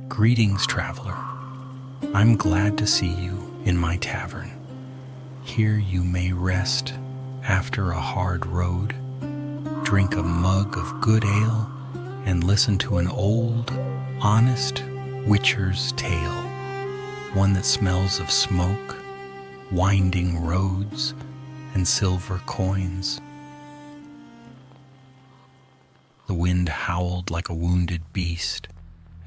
Greetings, traveler. I'm glad to see you in my tavern. Here you may rest after a hard road, drink a mug of good ale, and listen to an old, honest witcher's tale, one that smells of smoke, winding roads, and silver coins. The wind howled like a wounded beast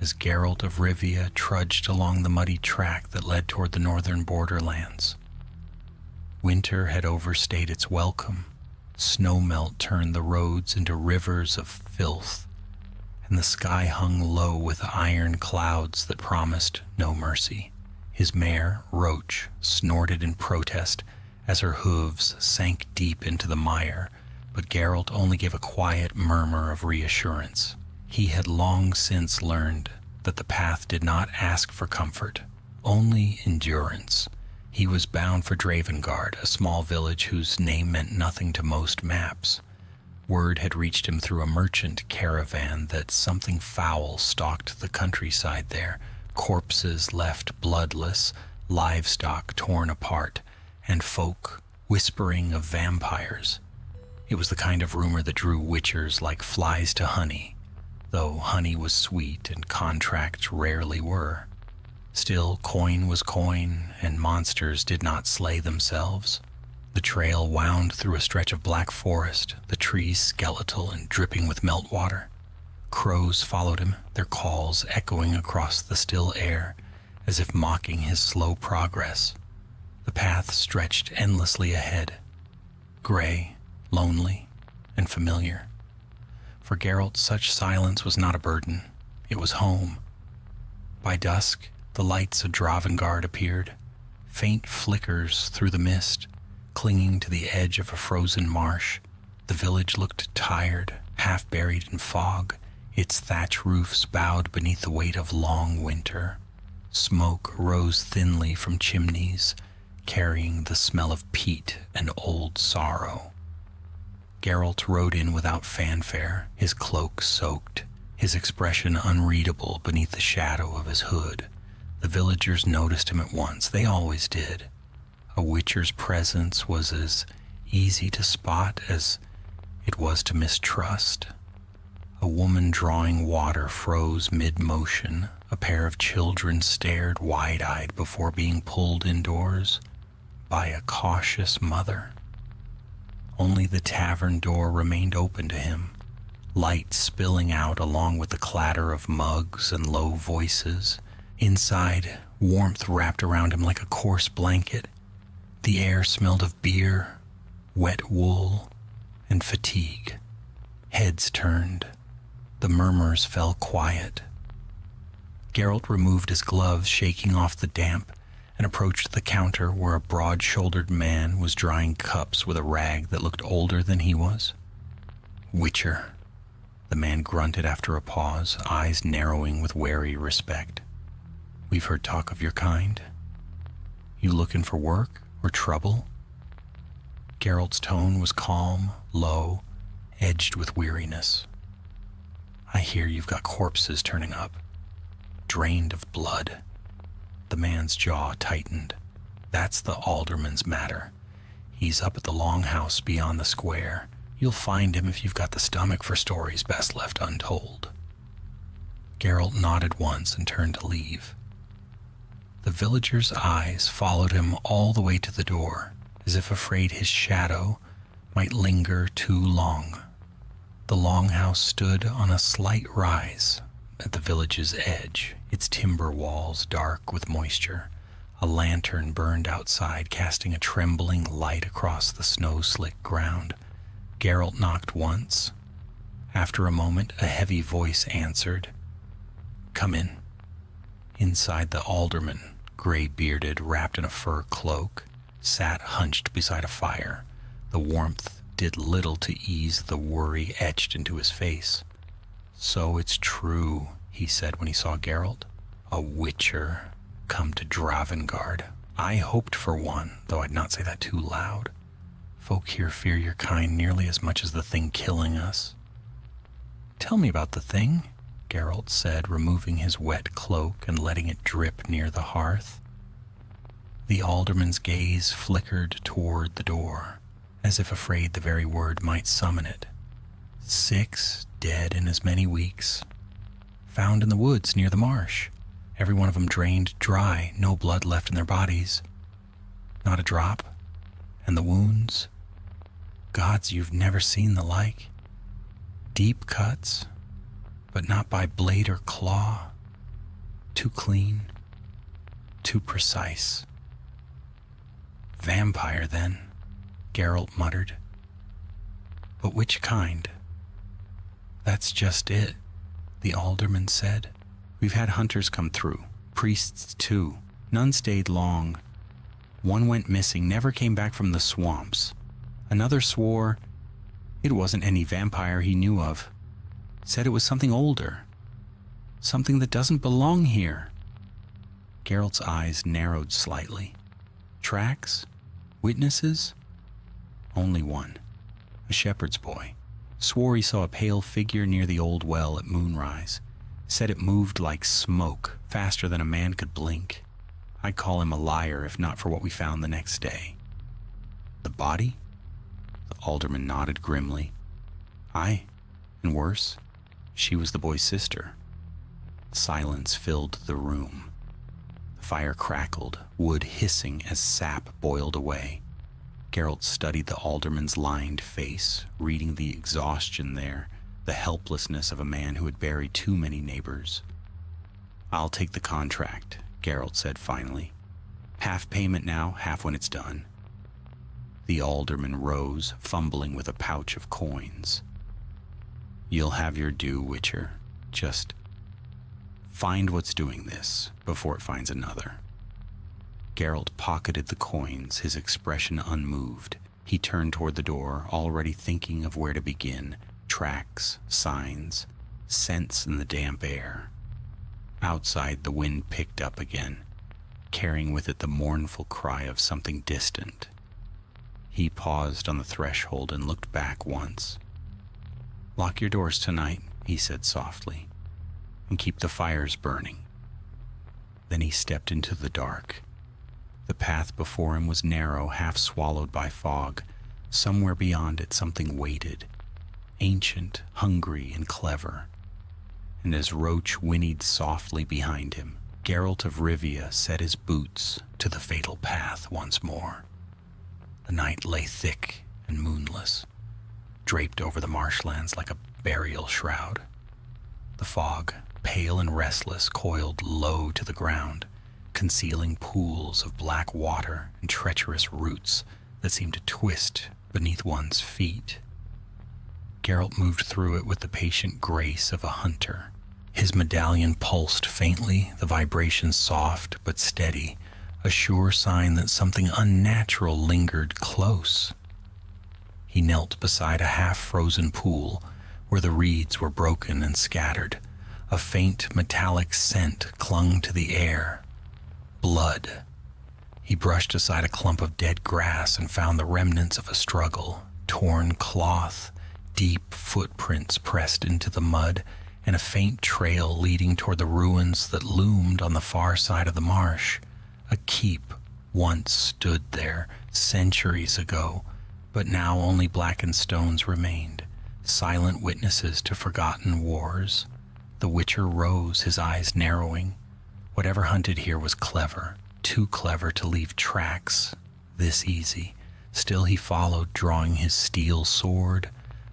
as Geralt of Rivia trudged along the muddy track that led toward the northern borderlands. Winter had overstayed its welcome. Snowmelt turned the roads into rivers of filth, and the sky hung low with iron clouds that promised no mercy. His mare, Roach, snorted in protest as her hooves sank deep into the mire, but Geralt only gave a quiet murmur of reassurance. He had long since learned that the path did not ask for comfort, only endurance. He was bound for Dravengard, a small village whose name meant nothing to most maps. Word had reached him through a merchant caravan that something foul stalked the countryside there, corpses left bloodless, livestock torn apart, and folk whispering of vampires. It was the kind of rumor that drew witchers like flies to honey, though honey was sweet and contracts rarely were. Still, coin was coin, and monsters did not slay themselves. The trail wound through a stretch of black forest, the trees skeletal and dripping with meltwater. Crows followed him, their calls echoing across the still air, as if mocking his slow progress. The path stretched endlessly ahead, gray, lonely, and familiar. For Geralt, such silence was not a burden. It was home. By dusk, the lights of Dravengard appeared, faint flickers through the mist, clinging to the edge of a frozen marsh. The village looked tired, half buried in fog, its thatch roofs bowed beneath the weight of long winter. Smoke rose thinly from chimneys, carrying the smell of peat and old sorrow. Geralt rode in without fanfare, his cloak soaked, his expression unreadable beneath the shadow of his hood. The villagers noticed him at once. They always did. A witcher's presence was as easy to spot as it was to mistrust. A woman drawing water froze mid-motion. A pair of children stared wide-eyed before being pulled indoors by a cautious mother. Only the tavern door remained open to him, light spilling out along with the clatter of mugs and low voices. Inside, warmth wrapped around him like a coarse blanket. The air smelled of beer, wet wool, and fatigue. Heads turned. The murmurs fell quiet. Geralt removed his gloves, shaking off the damp, and approached the counter where a broad-shouldered man was drying cups with a rag that looked older than he was. "Witcher," the man grunted after a pause, eyes narrowing with wary respect. "We've heard talk of your kind. You looking for work or trouble?" Geralt's tone was calm, low, edged with weariness. "I hear you've got corpses turning up, drained of blood." The man's jaw tightened. "That's the alderman's matter. He's up at the longhouse beyond the square. You'll find him if you've got the stomach for stories best left untold." Geralt nodded once and turned to leave. The villager's eyes followed him all the way to the door, as if afraid his shadow might linger too long. The longhouse stood on a slight rise at the village's edge, its timber walls dark with moisture. A lantern burned outside, casting a trembling light across the snow-slick ground. Geralt knocked once. After a moment, a heavy voice answered, "Come in." Inside, the alderman, gray-bearded, wrapped in a fur cloak, sat hunched beside a fire. The warmth did little to ease the worry etched into his face. "So it's true," he said when he saw Geralt. "A witcher come to Dravengard. I hoped for one, though I'd not say that too loud. Folk here fear your kind nearly as much as the thing killing us." "Tell me about the thing," Geralt said, removing his wet cloak and letting it drip near the hearth. The alderman's gaze flickered toward the door, as if afraid the very word might summon it. 6 dead in as many weeks. Found in the woods near the marsh. Every one of them drained dry, no blood left in their bodies. Not a drop. And the wounds? Gods, you've never seen the like. Deep cuts, but not by blade or claw. Too clean, too precise. Vampire, then, Geralt muttered. But which kind? That's just it, the alderman said. We've had hunters come through, priests too. None stayed long. One went missing, never came back from the swamps. Another swore it wasn't any vampire he knew of. Said it was something older. Something that doesn't belong here. Geralt's eyes narrowed slightly. Tracks? Witnesses? Only one. A shepherd's boy. Swore he saw a pale figure near the old well at moonrise. Said it moved like smoke, faster than a man could blink. I'd call him a liar if not for what we found the next day. The body? The alderman nodded grimly. Aye, and worse, she was the boy's sister. Silence filled the room. The fire crackled, wood hissing as sap boiled away. Geralt studied the alderman's lined face, reading the exhaustion there, the helplessness of a man who had buried too many neighbors. I'll take the contract, Geralt said finally. Half payment now, half when it's done. The alderman rose, fumbling with a pouch of coins. You'll have your due, Witcher. Just find what's doing this before it finds another. Geralt pocketed the coins, his expression unmoved. He turned toward the door, already thinking of where to begin. Tracks, signs, scents in the damp air. Outside, the wind picked up again, carrying with it the mournful cry of something distant. He paused on the threshold and looked back once. Lock your doors tonight, he said softly, and keep the fires burning. Then he stepped into the dark. The path before him was narrow, half swallowed by fog. Somewhere beyond it, something waited, ancient, hungry, and clever. And as Roach whinnied softly behind him, Geralt of Rivia set his boots to the fatal path once more. The night lay thick and moonless, draped over the marshlands like a burial shroud. The fog, pale and restless, coiled low to the ground, concealing pools of black water and treacherous roots that seemed to twist beneath one's feet. Geralt moved through it with the patient grace of a hunter. His medallion pulsed faintly, the vibration soft but steady, a sure sign that something unnatural lingered close. He knelt beside a half-frozen pool where the reeds were broken and scattered. A faint metallic scent clung to the air. Blood. He brushed aside a clump of dead grass and found the remnants of a struggle, torn cloth, deep footprints pressed into the mud, and a faint trail leading toward the ruins that loomed on the far side of the marsh. A keep once stood there, centuries ago, but now only blackened stones remained, silent witnesses to forgotten wars. The Witcher rose, his eyes narrowing. Whatever hunted here was clever, too clever to leave tracks this easy. Still he followed, drawing his steel sword.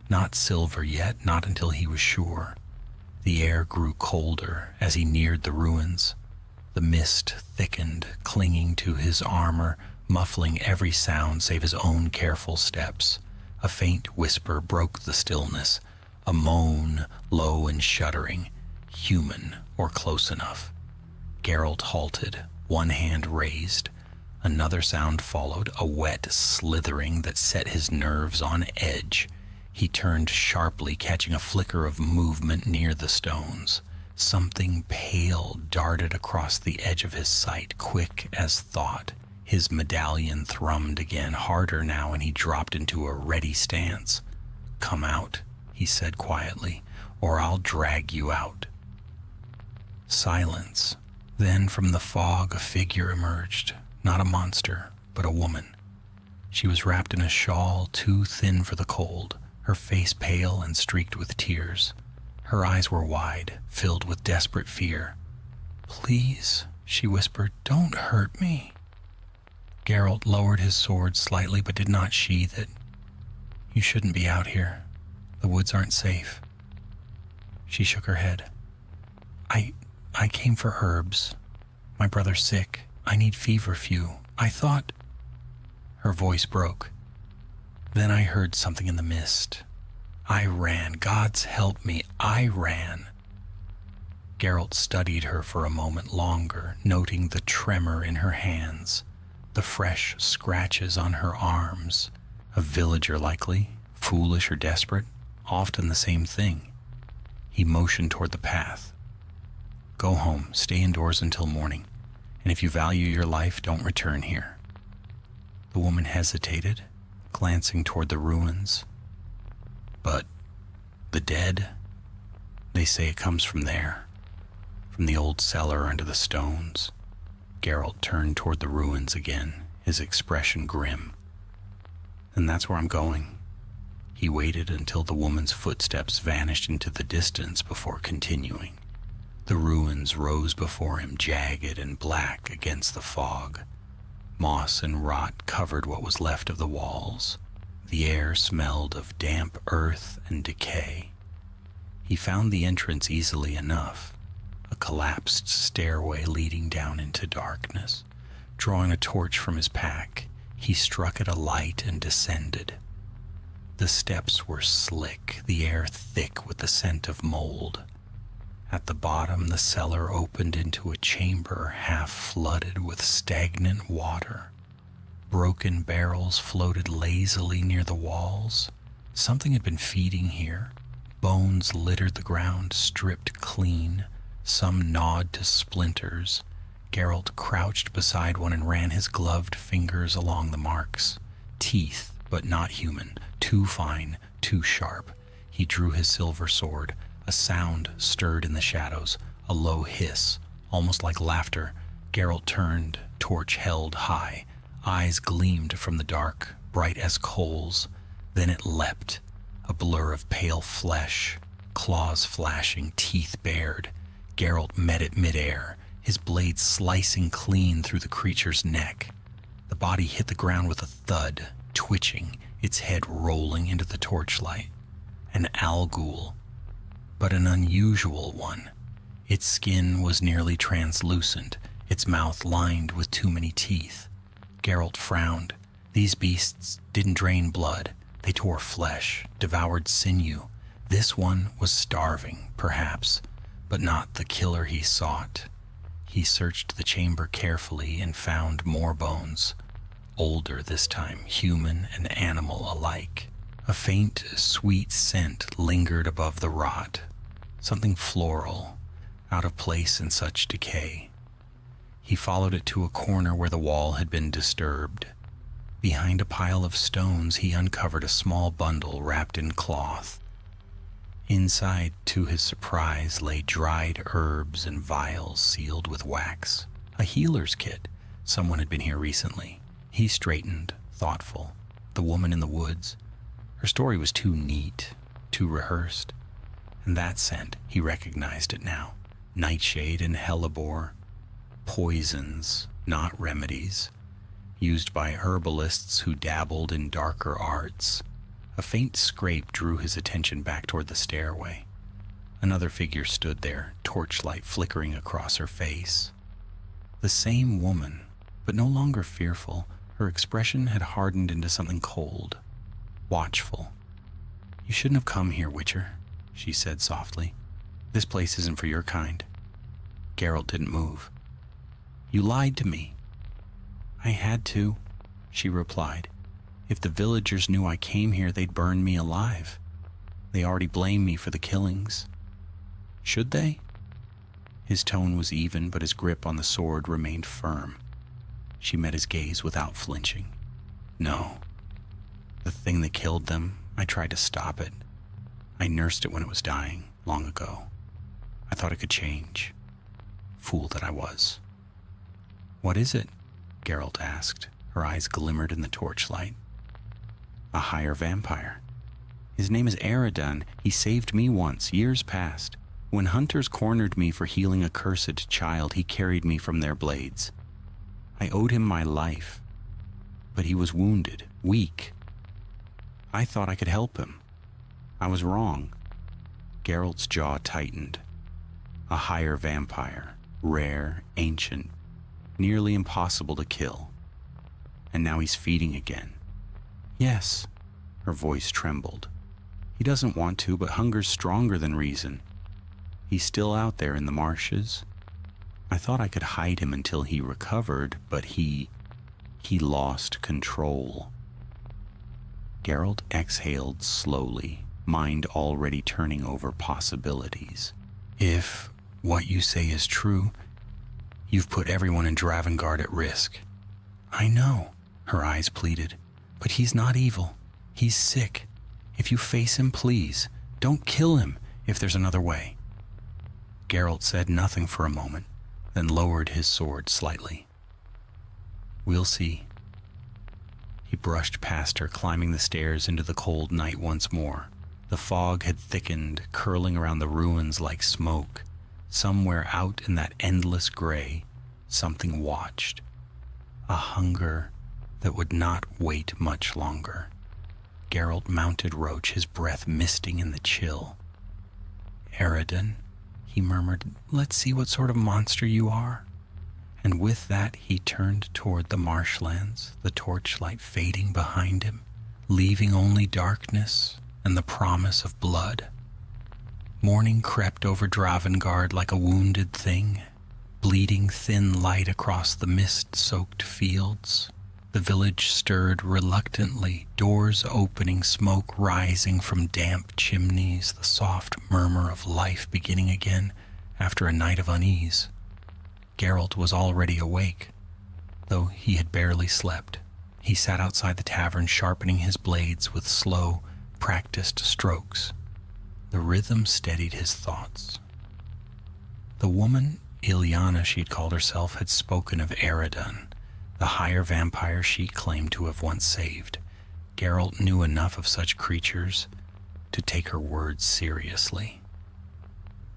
Not silver yet, not until he was sure. The air grew colder as he neared the ruins. The mist thickened, clinging to his armor, muffling every sound save his own careful steps. A faint whisper broke the stillness, a moan, low and shuddering, human or close enough. Geralt halted, one hand raised. Another sound followed, a wet slithering that set his nerves on edge. He turned sharply, catching a flicker of movement near the stones. Something pale darted across the edge of his sight, quick as thought. His medallion thrummed again, harder now, and he dropped into a ready stance. "Come out," he said quietly, "or I'll drag you out." Silence. Then from the fog a figure emerged, not a monster, but a woman. She was wrapped in a shawl too thin for the cold, her face pale and streaked with tears. Her eyes were wide, filled with desperate fear. "Please," she whispered, "don't hurt me." Geralt lowered his sword slightly but did not sheathe it. "You shouldn't be out here. The woods aren't safe." She shook her head. I came for herbs. My brother's sick. I need feverfew. I thought..." Her voice broke. "Then I heard something in the mist. I ran. God's help me, I ran." Geralt studied her for a moment longer, noting the tremor in her hands, the fresh scratches on her arms. A villager likely, foolish or desperate, often the same thing. He motioned toward the path. "Go home, stay indoors until morning, and if you value your life, don't return here." The woman hesitated, glancing toward the ruins. "But the dead? They say it comes from there, from the old cellar under the stones." Geralt turned toward the ruins again, his expression grim. "And that's where I'm going." He waited until the woman's footsteps vanished into the distance before continuing. The ruins rose before him, jagged and black against the fog. Moss and rot covered what was left of the walls. The air smelled of damp earth and decay. He found the entrance easily enough, a collapsed stairway leading down into darkness. Drawing a torch from his pack, he struck it alight and descended. The steps were slick, the air thick with the scent of mold. At the bottom, the cellar opened into a chamber half flooded with stagnant water. Broken barrels floated lazily near the walls. Something had been feeding here. Bones littered the ground, stripped clean, some gnawed to splinters. Geralt crouched beside one and ran his gloved fingers along the marks. Teeth, but not human, too fine, too sharp. He drew his silver sword. A sound stirred in the shadows, a low hiss, almost like laughter. Geralt turned, torch held high. Eyes gleamed from the dark, bright as coals. Then it leapt, a blur of pale flesh, claws flashing, teeth bared. Geralt met it midair, his blade slicing clean through the creature's neck. The body hit the ground with a thud, twitching, its head rolling into the torchlight. An Algul, but an unusual one. Its skin was nearly translucent, its mouth lined with too many teeth. Geralt frowned. These beasts didn't drain blood. They tore flesh, devoured sinew. This one was starving, perhaps, but not the killer he sought. He searched the chamber carefully and found more bones. Older this time, human and animal alike. A faint, sweet scent lingered above the rot. Something floral, out of place in such decay. He followed it to a corner where the wall had been disturbed. Behind a pile of stones, he uncovered a small bundle wrapped in cloth. Inside, to his surprise, lay dried herbs and vials sealed with wax. A healer's kit. Someone had been here recently. He straightened, thoughtful. The woman in the woods. Her story was too neat, too rehearsed. And that scent, he recognized it now. Nightshade and hellebore. Poisons, not remedies. Used by herbalists who dabbled in darker arts. A faint scrape drew his attention back toward the stairway. Another figure stood there, torchlight flickering across her face. The same woman, but no longer fearful. Her expression had hardened into something cold, watchful. "You shouldn't have come here, Witcher," she said softly. "This place isn't for your kind." Geralt didn't move. "You lied to me." "I had to," she replied. "If the villagers knew I came here, they'd burn me alive. They already blame me for the killings." "Should they?" His tone was even, but his grip on the sword remained firm. She met his gaze without flinching. "No. The thing that killed them, I tried to stop it. I nursed it when it was dying, long ago. I thought it could change. Fool that I was. What is it? Geralt asked. Her eyes glimmered in the torchlight. A higher vampire. His name is Eredin. He saved me once, years past. When hunters cornered me for healing a cursed child, he carried me from their blades. I owed him my life, but he was wounded, weak. I thought I could help him. I was wrong. Geralt's jaw tightened. A higher vampire, rare, ancient, nearly impossible to kill. And now he's feeding again. Yes, her voice trembled. He doesn't want to, but hunger's stronger than reason. He's still out there in the marshes. I thought I could hide him until he recovered, but he lost control. Geralt exhaled slowly, mind already turning over possibilities. If what you say is true, you've put everyone in Dravengard at risk. I know, her eyes pleaded, but he's not evil. He's sick. If you face him, please, don't kill him if there's another way. Geralt said nothing for a moment, then lowered his sword slightly. We'll see. He brushed past her, climbing the stairs into the cold night once more. The fog had thickened, curling around the ruins like smoke. Somewhere out in that endless gray, something watched. A hunger that would not wait much longer. Geralt mounted Roach, his breath misting in the chill. Eredin, he murmured, let's see what sort of monster you are. And with that he turned toward the marshlands, the torchlight fading behind him, leaving only darkness and the promise of blood. Morning crept over Dravengard like a wounded thing, bleeding thin light across the mist-soaked fields. The village stirred reluctantly, doors opening, smoke rising from damp chimneys, the soft murmur of life beginning again after a night of unease. Geralt was already awake, though he had barely slept. He sat outside the tavern, sharpening his blades with slow, practiced strokes. The rhythm steadied his thoughts. The woman, Ilyana she had called herself, had spoken of Eredin, the higher vampire she claimed to have once saved. Geralt knew enough of such creatures to take her words seriously.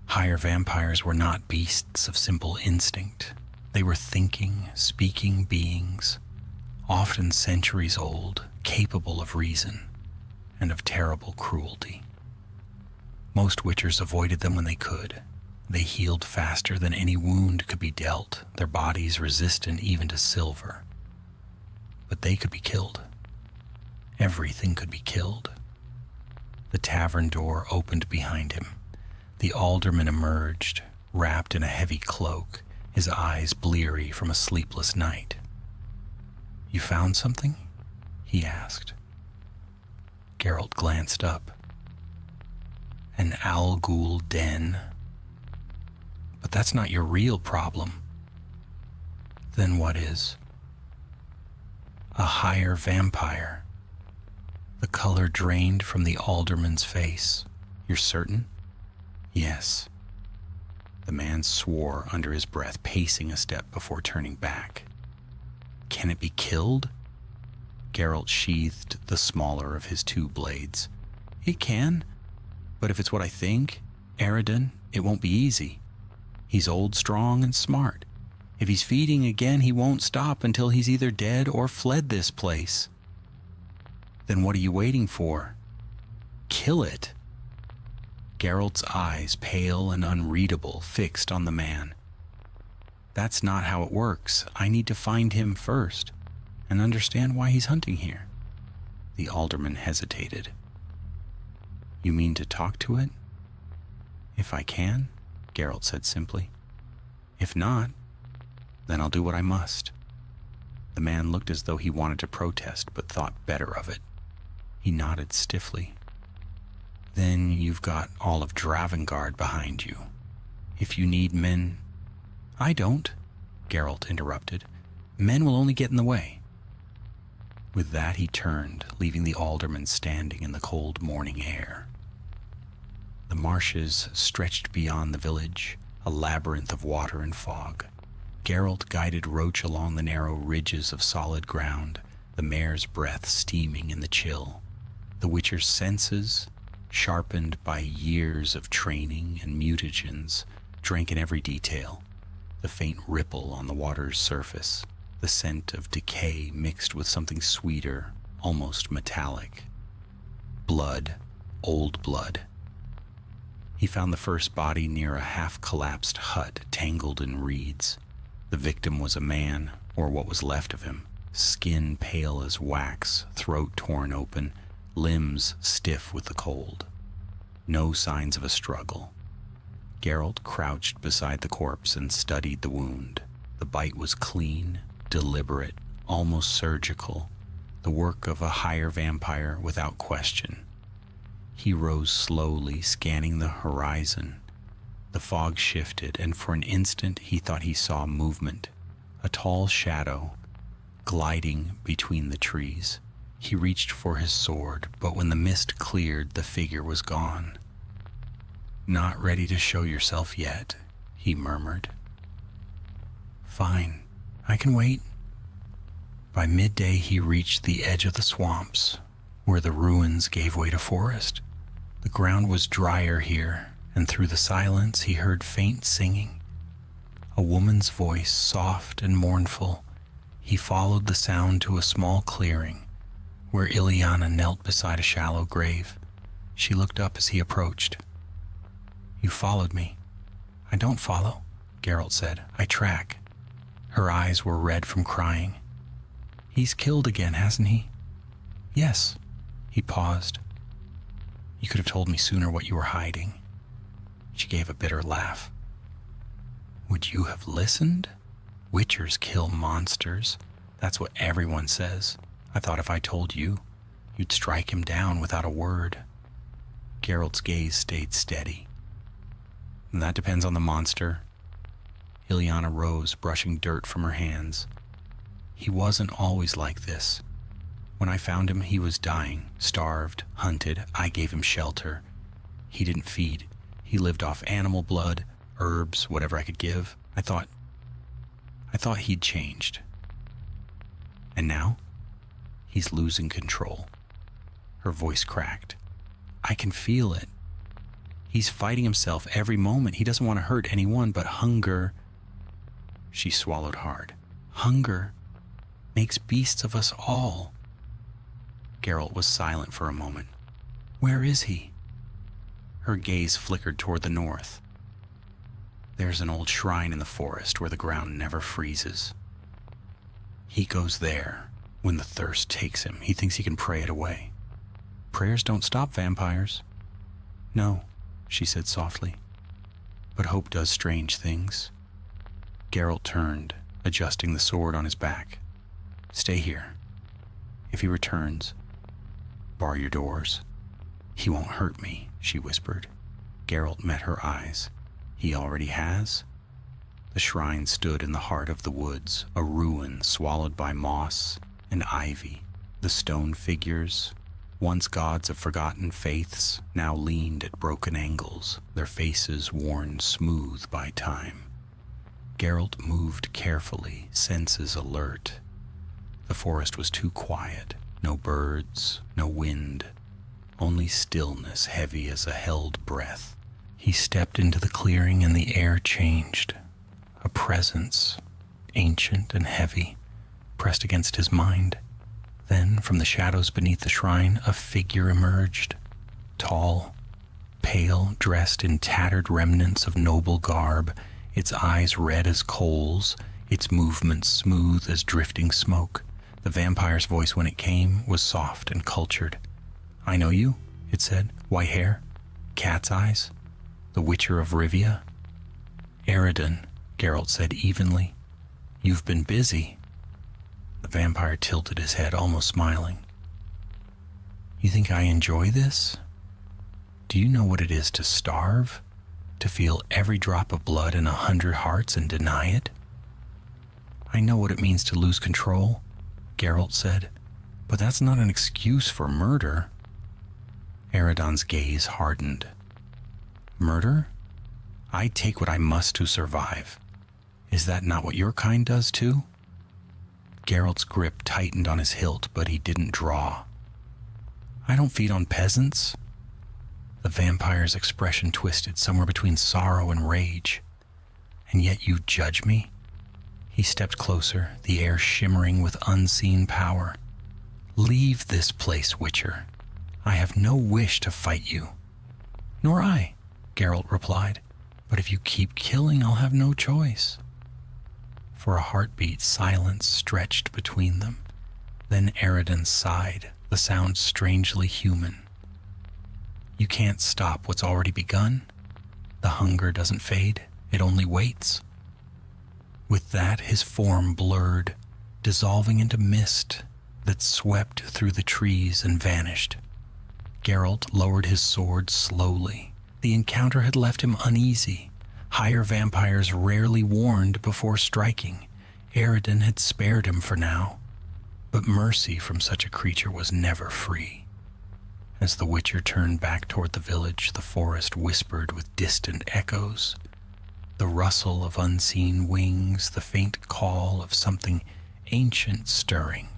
Higher vampires were not beasts of simple instinct. They were thinking, speaking beings, often centuries old, capable of reason and of terrible cruelty. Most witchers avoided them when they could. They healed faster than any wound could be dealt, their bodies resistant even to silver. But they could be killed. Everything could be killed. The tavern door opened behind him. The alderman emerged, wrapped in a heavy cloak, his eyes bleary from a sleepless night. You found something? He asked. Geralt glanced up. An Al-Ghul den. But that's not your real problem. Then what is? A higher vampire. The color drained from the alderman's face. You're certain? Yes. The man swore under his breath, pacing a step before turning back. Can it be killed? Geralt sheathed the smaller of his two blades. It can, but if it's what I think, Eredin, it won't be easy. He's old, strong, and smart. If he's feeding again, he won't stop until he's either dead or fled this place. Then what are you waiting for? Kill it. Geralt's eyes, pale and unreadable, fixed on the man. That's not how it works. I need to find him first and understand why he's hunting here. The alderman hesitated. You mean to talk to it? If I can, Geralt said simply. If not, then I'll do what I must. The man looked as though he wanted to protest, but thought better of it. He nodded stiffly. Then you've got all of Dravengard behind you. If you need men... I don't, Geralt interrupted. Men will only get in the way. With that he turned, leaving the alderman standing in the cold morning air. The marshes stretched beyond the village, a labyrinth of water and fog. Geralt guided Roach along the narrow ridges of solid ground, the mare's breath steaming in the chill. The Witcher's senses, sharpened by years of training and mutagens, drank in every detail. The faint ripple on the water's surface, the scent of decay mixed with something sweeter, almost metallic. Blood, old blood. He found the first body near a half-collapsed hut tangled in reeds. The victim was a man, or what was left of him, skin pale as wax, throat torn open, limbs stiff with the cold. No signs of a struggle. Geralt crouched beside the corpse and studied the wound. The bite was clean, deliberate, almost surgical, the work of a higher vampire without question. He rose slowly, scanning the horizon. The fog shifted, and for an instant he thought he saw movement, a tall shadow gliding between the trees. He reached for his sword, but when the mist cleared, the figure was gone. "Not ready to show yourself yet," he murmured. "Fine, I can wait." By midday he reached the edge of the swamps, where the ruins gave way to forest. The ground was drier here, and through the silence he heard faint singing. A woman's voice, soft and mournful. He followed the sound to a small clearing, where Ileana knelt beside a shallow grave. She looked up as he approached. "You followed me." "I don't follow," Geralt said. "I track." Her eyes were red from crying. "He's killed again, hasn't he?" "Yes." He paused. "You could have told me sooner what you were hiding." She gave a bitter laugh. "Would you have listened? Witchers kill monsters. That's what everyone says. I thought if I told you, you'd strike him down without a word." Geralt's gaze stayed steady. "That depends on the monster." Ileana rose, brushing dirt from her hands. "He wasn't always like this. When I found him, he was dying, starved, hunted. I gave him shelter. He didn't feed. He lived off animal blood, herbs, whatever I could give. I thought he'd changed. And now, he's losing control." Her voice cracked. "I can feel it. He's fighting himself every moment. He doesn't want to hurt anyone, but hunger..." She swallowed hard. "Hunger makes beasts of us all." Geralt was silent for a moment. "Where is he?" Her gaze flickered toward the north. "There's an old shrine in the forest where the ground never freezes. He goes there when the thirst takes him. He thinks he can pray it away. Prayers don't stop vampires." "No," she said softly, "but hope does strange things." Geralt turned, adjusting the sword on his back. "Stay here. If he returns, bar your doors." "He won't hurt me," she whispered. Geralt met her eyes. "He already has?" The shrine stood in the heart of the woods, a ruin swallowed by moss and ivy. The stone figures, once gods of forgotten faiths, now leaned at broken angles, their faces worn smooth by time. Geralt moved carefully, senses alert. The forest was too quiet. No birds, no wind, only stillness heavy as a held breath. He stepped into the clearing and the air changed. A presence, ancient and heavy, pressed against his mind. Then, from the shadows beneath the shrine, a figure emerged. Tall, pale, dressed in tattered remnants of noble garb, its eyes red as coals, its movements smooth as drifting smoke. The vampire's voice, when it came, was soft and cultured. "I know you," it said. "White hair, cat's eyes, the Witcher of Rivia." "Eridan," Geralt said evenly. "You've been busy." The vampire tilted his head, almost smiling. "You think I enjoy this? Do you know what it is to starve? To feel every drop of blood in 100 hearts and deny it?" "I know what it means to lose control," Geralt said, "but that's not an excuse for murder." Eridan's gaze hardened. "Murder? I take what I must to survive. Is that not what your kind does too? Geralt's grip tightened on his hilt, but he didn't draw. I don't feed on peasants. The vampire's expression twisted somewhere between sorrow and rage. And yet you judge me? He stepped closer, the air shimmering with unseen power. Leave this place, Witcher. I have no wish to fight you. Nor I, Geralt replied. But if you keep killing, I'll have no choice. For a heartbeat, silence stretched between them. Then Eridan sighed, the sound strangely human. You can't stop what's already begun. The hunger doesn't fade, it only waits. With that, his form blurred, dissolving into mist that swept through the trees and vanished. Geralt lowered his sword slowly. The encounter had left him uneasy. Higher vampires rarely warned before striking. Eridan had spared him for now. But mercy from such a creature was never free. As the Witcher turned back toward the village, the forest whispered with distant echoes. The rustle of unseen wings, the faint call of something ancient stirring.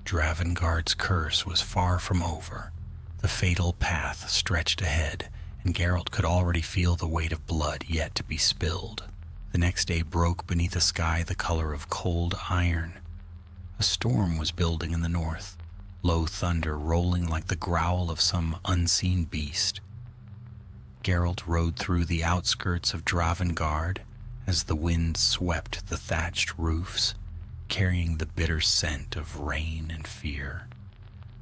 Dravengard's curse was far from over. The fatal path stretched ahead, and Geralt could already feel the weight of blood yet to be spilled. The next day broke beneath a sky the color of cold iron. A storm was building in the north, low thunder rolling like the growl of some unseen beast. Geralt rode through the outskirts of Dravengard as the wind swept the thatched roofs, carrying the bitter scent of rain and fear.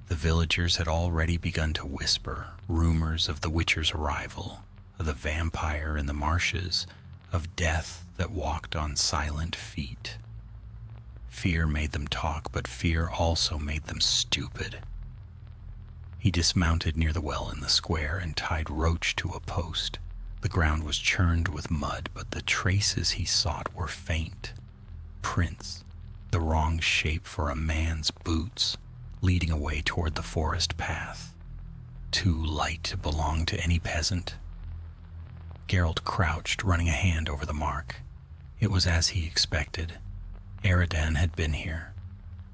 The villagers had already begun to whisper rumors of the Witcher's arrival, of the vampire in the marshes, of death that walked on silent feet. Fear made them talk, but fear also made them stupid. He dismounted near the well in the square and tied Roach to a post. The ground was churned with mud, but the traces he sought were faint. Prints, the wrong shape for a man's boots, leading away toward the forest path. Too light to belong to any peasant. Geralt crouched, running a hand over the mark. It was as he expected. Eridan had been here.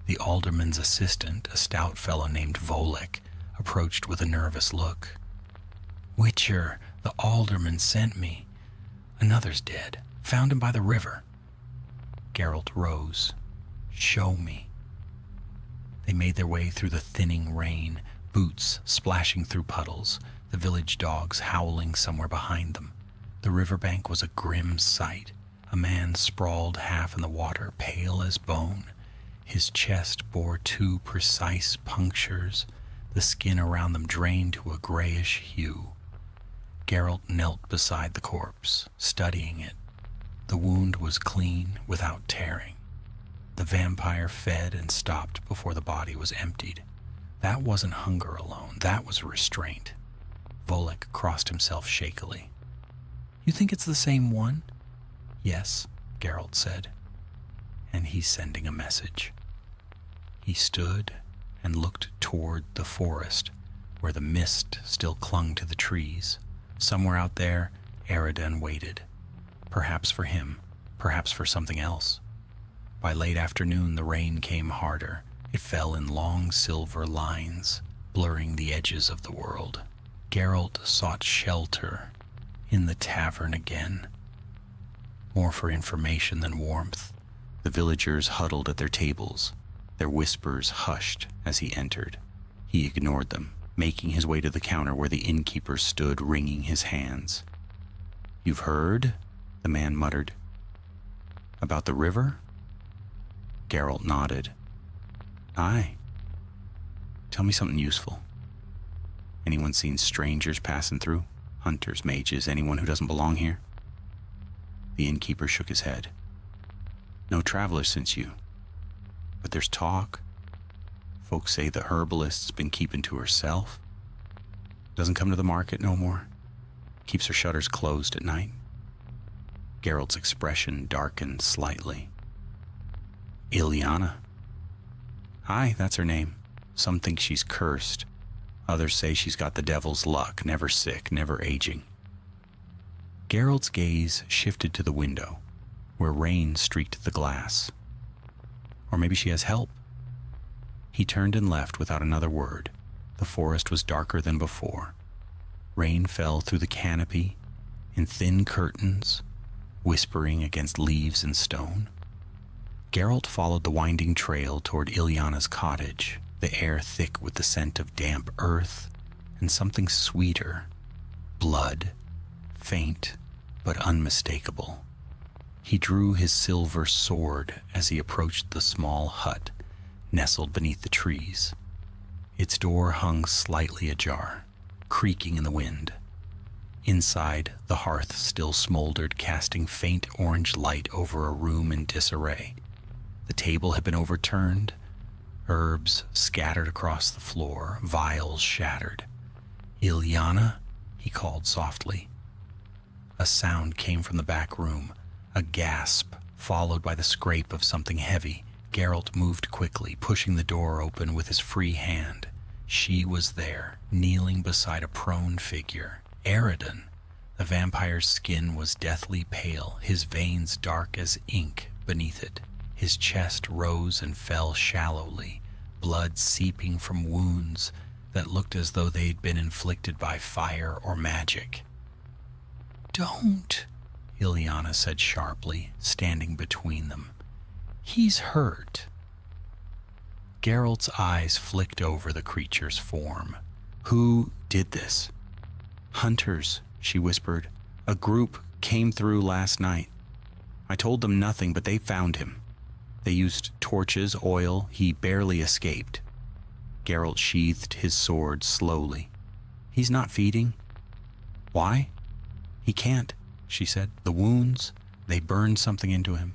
The alderman's assistant, a stout fellow named Volek, approached with a nervous look. Witcher, the alderman sent me. Another's dead. Found him by the river. Geralt rose. Show me. They made their way through the thinning rain, boots splashing through puddles, the village dogs howling somewhere behind them. The riverbank was a grim sight. A man sprawled half in the water, pale as bone. His chest bore 2 precise punctures, the skin around them drained to a grayish hue. Geralt knelt beside the corpse, studying it. The wound was clean, without tearing. The vampire fed and stopped before the body was emptied. That wasn't hunger alone, that was restraint. Volek crossed himself shakily. You think it's the same one? Yes, Geralt said. And he's sending a message. He stood and looked toward the forest, where the mist still clung to the trees. Somewhere out there, Eridan waited. Perhaps for him, perhaps for something else. By late afternoon, the rain came harder. It fell in long silver lines, blurring the edges of the world. Geralt sought shelter in the tavern again. More for information than warmth. The villagers huddled at their tables, their whispers hushed as he entered. He ignored them, making his way to the counter where the innkeeper stood, wringing his hands. You've heard? The man muttered. About the river? Geralt nodded. Aye. Tell me something useful. Anyone seen strangers passing through? Hunters, mages, anyone who doesn't belong here? The innkeeper shook his head. No travelers since you. But there's talk. Folks say the herbalist's been keeping to herself. Doesn't come to the market no more. Keeps her shutters closed at night. Geralt's expression darkened slightly. Ilyana. Aye, that's her name. Some think she's cursed. Others say she's got the devil's luck, never sick, never aging. Geralt's gaze shifted to the window, where rain streaked the glass. Or maybe she has help. He turned and left without another word. The forest was darker than before. Rain fell through the canopy in thin curtains, whispering against leaves and stone. Geralt followed the winding trail toward Ilyana's cottage, the air thick with the scent of damp earth and something sweeter, blood, faint but unmistakable. He drew his silver sword as he approached the small hut nestled beneath the trees. Its door hung slightly ajar, creaking in the wind. Inside, the hearth still smoldered, casting faint orange light over a room in disarray. The table had been overturned, herbs scattered across the floor, vials shattered. "Ilyana?" he called softly. A sound came from the back room, a gasp followed by the scrape of something heavy. Geralt moved quickly, pushing the door open with his free hand. She was there, kneeling beside a prone figure. Eredin. The vampire's skin was deathly pale, his veins dark as ink beneath it. His chest rose and fell shallowly, blood seeping from wounds that looked as though they'd been inflicted by fire or magic. "Don't," Ilyana said sharply, standing between them. "He's hurt." Geralt's eyes flicked over the creature's form. "Who did this?" "Hunters," she whispered. "A group came through last night. I told them nothing, but they found him. They used torches, oil. He barely escaped." Geralt sheathed his sword slowly. "He's not feeding." "Why?" "He can't," she said. "The wounds, they burned something into him.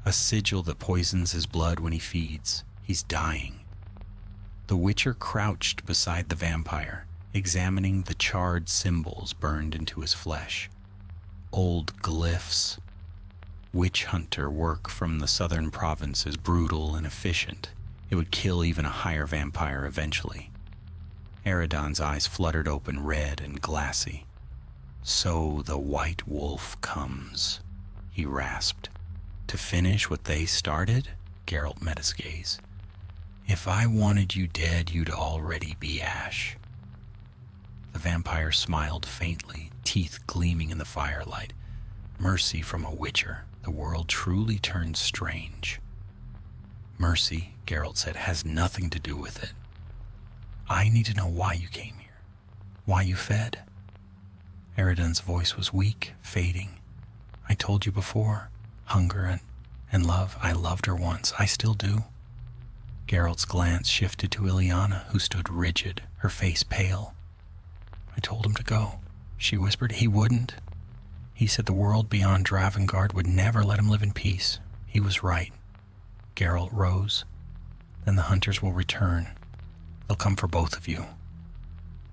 A sigil that poisons his blood when he feeds. He's dying." The Witcher crouched beside the vampire, examining the charred symbols burned into his flesh. Old glyphs. Witch hunter work from the southern provinces, brutal and efficient. It would kill even a higher vampire eventually. Eredin's eyes fluttered open, red and glassy. "So the White Wolf comes," he rasped. "To finish what they started?" Geralt met his gaze. "If I wanted you dead, you'd already be ash." The vampire smiled faintly, teeth gleaming in the firelight. Mercy from a witcher. The world truly turned strange. "Mercy," Geralt said, "has nothing to do with it. I need to know why you came here, why you fed." Eredin's voice was weak, fading. "I told you before, hunger and love. I loved her once. I still do." Geralt's glance shifted to Ilyana, who stood rigid, her face pale. "I told him to go," she whispered. "He wouldn't. He said the world beyond Dravengard would never let him live in peace. He was right." Geralt rose. "Then the hunters will return. They'll come for both of you."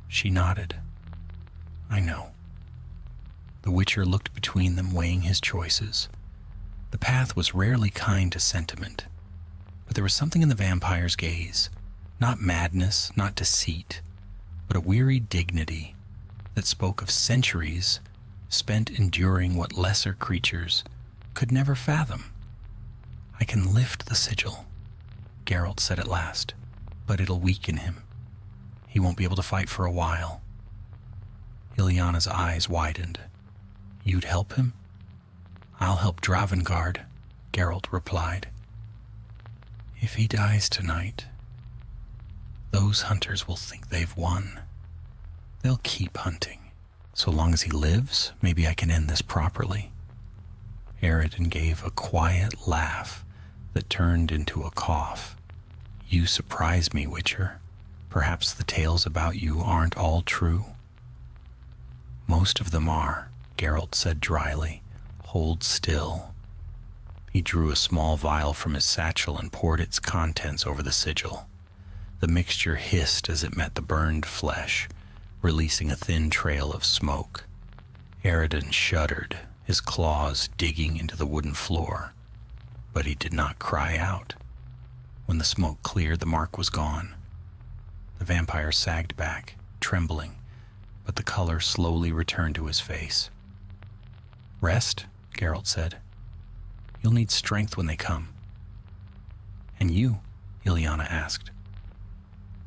She nodded. "I know." The Witcher looked between them, weighing his choices. The path was rarely kind to sentiment, but there was something in the vampire's gaze, not madness, not deceit, but a weary dignity that spoke of centuries spent enduring what lesser creatures could never fathom. "I can lift the sigil," Geralt said at last, "but it'll weaken him. He won't be able to fight for a while." Ilyana's eyes widened. "You'd help him?" "I'll help Dravengard," Geralt replied. "If he dies tonight, those hunters will think they've won. They'll keep hunting. So long as he lives, maybe I can end this properly." Eredin gave a quiet laugh that turned into a cough. "You surprise me, Witcher. Perhaps the tales about you aren't all true." "Most of them are," Geralt said dryly. "Hold still." He drew a small vial from his satchel and poured its contents over the sigil. The mixture hissed as it met the burned flesh, releasing a thin trail of smoke. Eredin shuddered, his claws digging into the wooden floor, but he did not cry out. When the smoke cleared, the mark was gone. The vampire sagged back, trembling, but the color slowly returned to his face. Rest, Geralt said. You'll need strength when they come. And you? Ileana asked.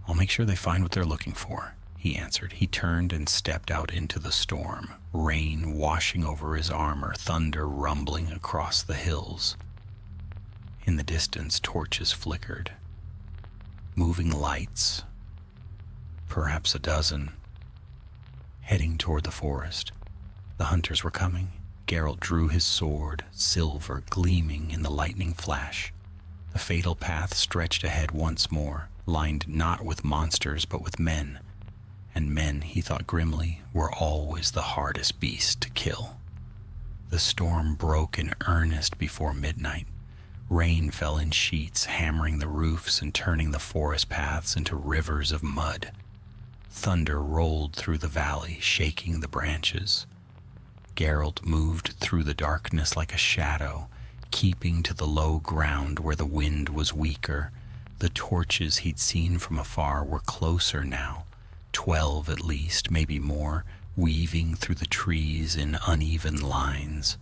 I'll make sure they find what they're looking for, he answered. He turned and stepped out into the storm, rain washing over his armor, thunder rumbling across the hills. In the distance, torches flickered. Moving lights, perhaps a dozen, heading toward the forest. The hunters were coming. Geralt drew his sword, silver gleaming in the lightning flash. The fatal path stretched ahead once more, lined not with monsters but with men. And men, he thought grimly, were always the hardest beast to kill. The storm broke in earnest before midnight. Rain fell in sheets, hammering the roofs and turning the forest paths into rivers of mud. Thunder rolled through the valley, shaking the branches. Geralt moved through the darkness like a shadow, keeping to the low ground where the wind was weaker. The torches he'd seen from afar were closer now, 12 at least, maybe more, weaving through the trees in uneven lines.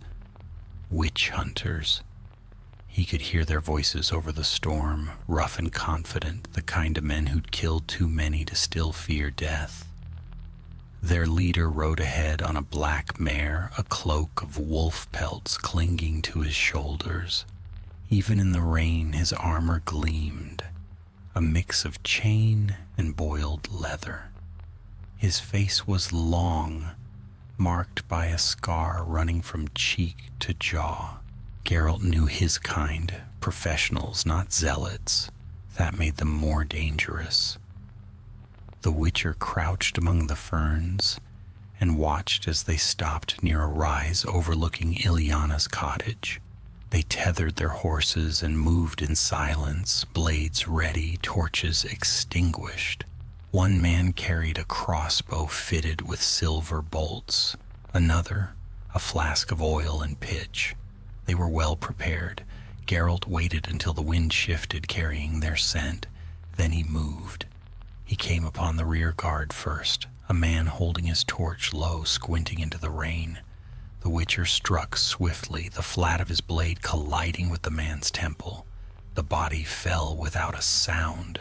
Witch hunters. He could hear their voices over the storm, rough and confident, the kind of men who'd killed too many to still fear death. Their leader rode ahead on a black mare, a cloak of wolf pelts clinging to his shoulders. Even in the rain, his armor gleamed, a mix of chain and boiled leather. His face was long, marked by a scar running from cheek to jaw. Geralt knew his kind, professionals, not zealots. That made them more dangerous. The Witcher crouched among the ferns and watched as they stopped near a rise overlooking Ileana's cottage. They tethered their horses and moved in silence, blades ready, torches extinguished. One man carried a crossbow fitted with silver bolts, another a flask of oil and pitch. They were well prepared. Geralt waited until the wind shifted, carrying their scent. Then he moved. He came upon the rear guard first, a man holding his torch low, squinting into the rain. The Witcher struck swiftly, the flat of his blade colliding with the man's temple. The body fell without a sound.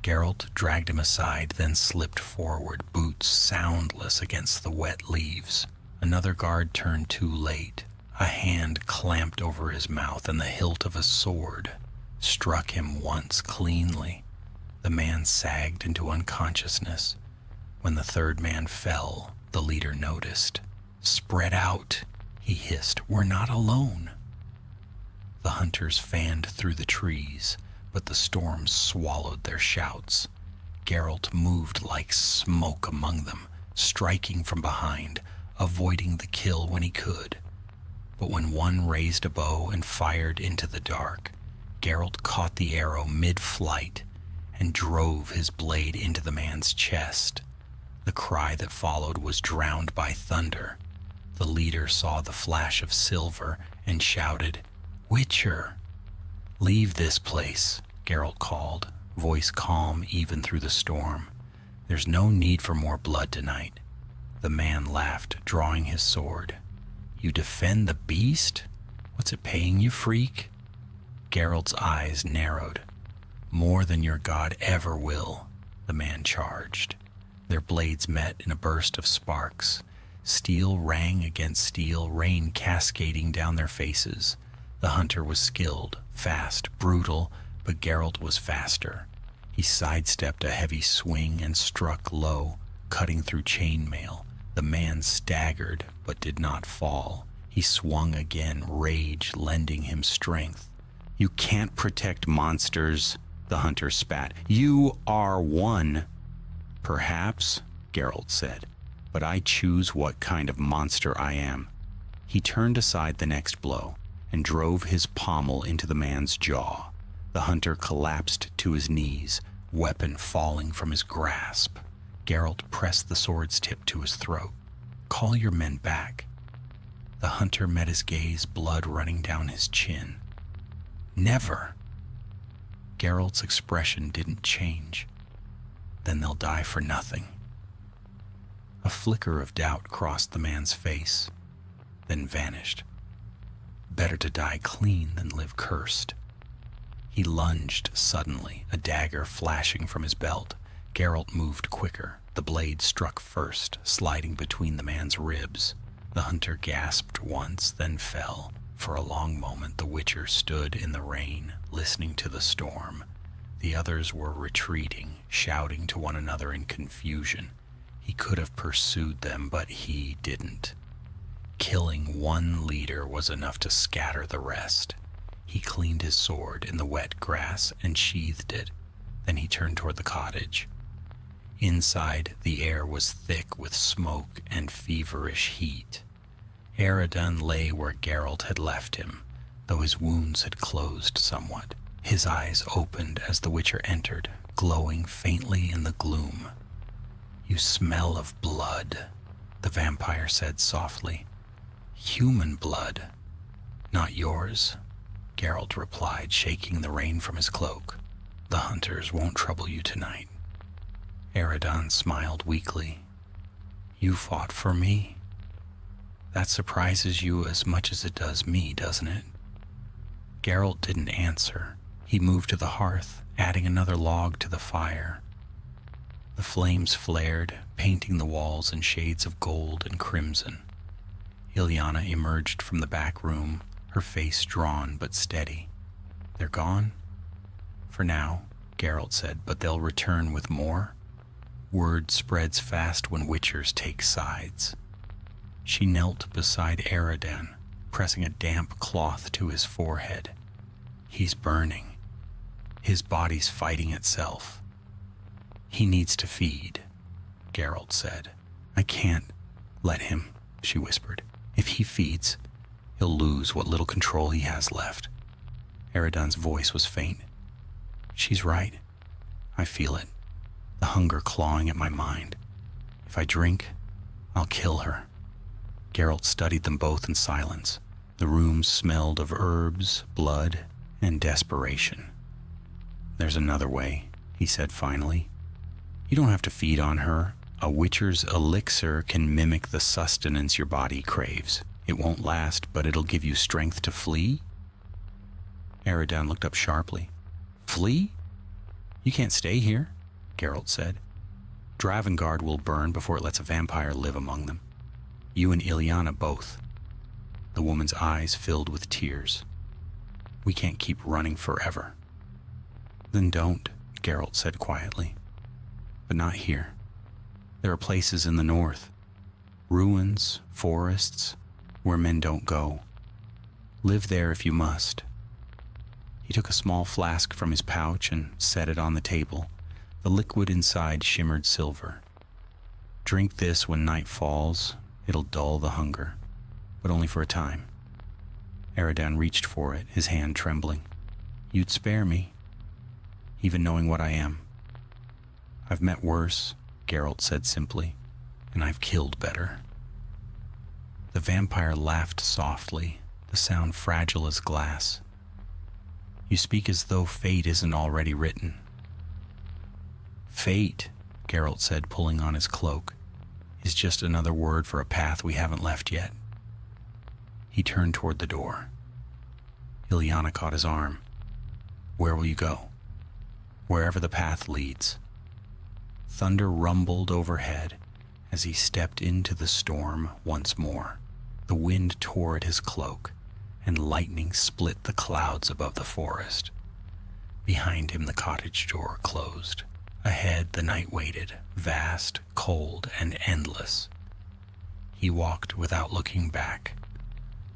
Geralt dragged him aside, then slipped forward, boots soundless against the wet leaves. Another guard turned too late. A hand clamped over his mouth, and the hilt of a sword struck him once cleanly. The man sagged into unconsciousness. When the third man fell, the leader noticed. "Spread out," he hissed. "We're not alone." The hunters fanned through the trees, but the storm swallowed their shouts. Geralt moved like smoke among them, striking from behind, avoiding the kill when he could. But when one raised a bow and fired into the dark, Geralt caught the arrow mid-flight and drove his blade into the man's chest. The cry that followed was drowned by thunder. The leader saw the flash of silver and shouted, "Witcher!" "Leave this place," Geralt called, voice calm even through the storm. "There's no need for more blood tonight." The man laughed, drawing his sword. "You defend the beast? What's it paying you, freak?" Geralt's eyes narrowed. "More than your god ever will," the man charged. Their blades met in a burst of sparks. Steel rang against steel, rain cascading down their faces. The hunter was skilled, fast, brutal, but Geralt was faster. He sidestepped a heavy swing and struck low, cutting through chainmail. The man staggered, but did not fall. He swung again, rage lending him strength. "You can't protect monsters," the hunter spat. "You are one." "Perhaps," Geralt said, "but I choose what kind of monster I am." He turned aside the next blow and drove his pommel into the man's jaw. The hunter collapsed to his knees, weapon falling from his grasp. Geralt pressed the sword's tip to his throat. "Call your men back." The hunter met his gaze, blood running down his chin. "Never." Geralt's expression didn't change. "Then they'll die for nothing." A flicker of doubt crossed the man's face. then vanished. Better to die clean than live cursed. He lunged suddenly, a dagger flashing from his belt. Geralt moved quicker. The blade struck first, sliding between the man's ribs. The hunter gasped once, then fell. For a long moment, the Witcher stood in the rain, listening to the storm. The others were retreating, shouting to one another in confusion. He could have pursued them, but he didn't. Killing one leader was enough to scatter the rest. He cleaned his sword in the wet grass and sheathed it. Then he turned toward the cottage. Inside, the air was thick with smoke and feverish heat. Eredin lay where Geralt had left him, though his wounds had closed somewhat. His eyes opened as the Witcher entered, glowing faintly in the gloom. "You smell of blood," the vampire said softly. "Human blood." "Not yours," Geralt replied, shaking the rain from his cloak. "The hunters won't trouble you tonight." Eredin smiled weakly. "You fought for me? That surprises you as much as it does me, doesn't it?" Geralt didn't answer. He moved to the hearth, adding another log to the fire. The flames flared, painting the walls in shades of gold and crimson. Ilyana emerged from the back room, her face drawn but steady. "They're gone?" "For now," Geralt said, "but they'll return with more." Word spreads fast when Witchers take sides. She knelt beside Eredin, pressing a damp cloth to his forehead. "He's burning. His body's fighting itself. He needs to feed," Geralt said. "I can't let him," she whispered. "If he feeds, he'll lose what little control he has left." Eredin's voice was faint. "She's right. I feel it. The hunger clawing at my mind. If I drink, I'll kill her." Geralt studied them both in silence. The room smelled of herbs, blood, and desperation. "There's another way," he said finally. "You don't have to feed on her. A Witcher's elixir can mimic the sustenance your body craves. It won't last, but it'll give you strength to flee." Eredin looked up sharply. "Flee? You can't stay here," Geralt said. "Dravengard will burn before it lets a vampire live among them. You and Ilyana both." The woman's eyes filled with tears. "We can't keep running forever." "Then don't," Geralt said quietly. "But not here. There are places in the north. Ruins, forests, where men don't go. Live there if you must." He took a small flask from his pouch and set it on the table. The liquid inside shimmered silver. "Drink this when night falls. It'll dull the hunger, but only for a time." Eredin reached for it, his hand trembling. "You'd spare me, even knowing what I am." "I've met worse," Geralt said simply, "and I've killed better." The vampire laughed softly, the sound fragile as glass. "You speak as though fate isn't already written." "Fate," Geralt said, pulling on his cloak, "is just another word for a path we haven't left yet." He turned toward the door. Ilyana caught his arm. "Where will you go?" "Wherever the path leads." Thunder rumbled overhead as he stepped into the storm once more. The wind tore at his cloak, and lightning split the clouds above the forest. Behind him, the cottage door closed. Ahead, the night waited, vast, cold, and endless. He walked without looking back.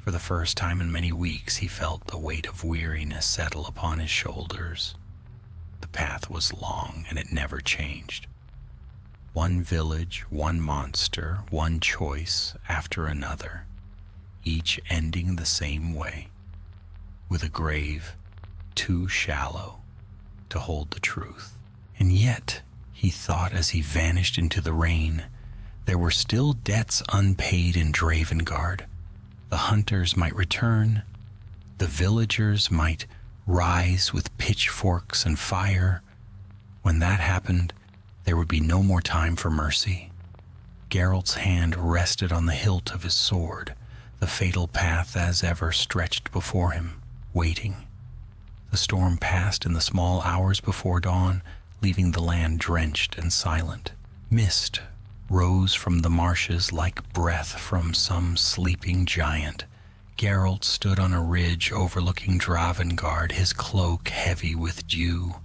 For the first time in many weeks, he felt the weight of weariness settle upon his shoulders. The path was long, and it never changed. One village, one monster, one choice after another, each ending the same way, with a grave too shallow to hold the truth. And yet, he thought as he vanished into the rain, there were still debts unpaid in Dravengard. The hunters might return, the villagers might rise with pitchforks and fire. When that happened, there would be no more time for mercy. Geralt's hand rested on the hilt of his sword. The fatal path as ever stretched before him, waiting. The storm passed in the small hours before dawn, leaving the land drenched and silent. Mist rose from the marshes like breath from some sleeping giant. Geralt stood on a ridge overlooking Dravengard, his cloak heavy with dew.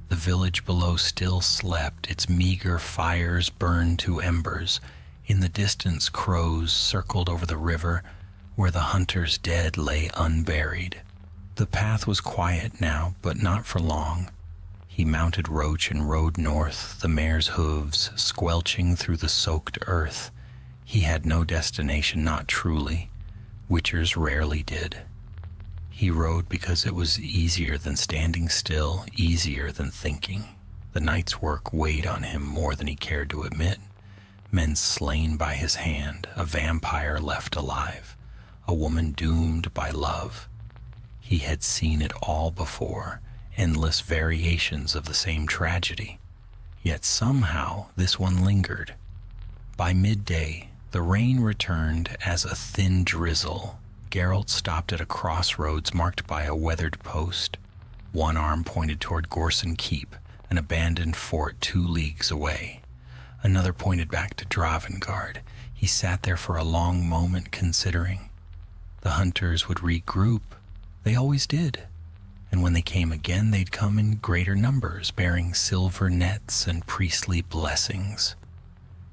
The village below still slept, its meager fires burned to embers. In the distance, crows circled over the river, where the hunter's dead lay unburied. The path was quiet now, but not for long. He mounted Roach and rode north, the mare's hooves squelching through the soaked earth. He had no destination, not truly. Witchers rarely did. He rode because it was easier than standing still, easier than thinking. The night's work weighed on him more than he cared to admit. Men slain by his hand, a vampire left alive, a woman doomed by love. He had seen it all before, endless variations of the same tragedy. Yet somehow this one lingered. By midday, the rain returned as a thin drizzle. Geralt stopped at a crossroads marked by a weathered post. One arm pointed toward Gorson Keep, an abandoned fort 2 leagues away. Another pointed back to Dravengard. He sat there for a long moment considering. The hunters would regroup. They always did. And when they came again, they'd come in greater numbers, bearing silver nets and priestly blessings.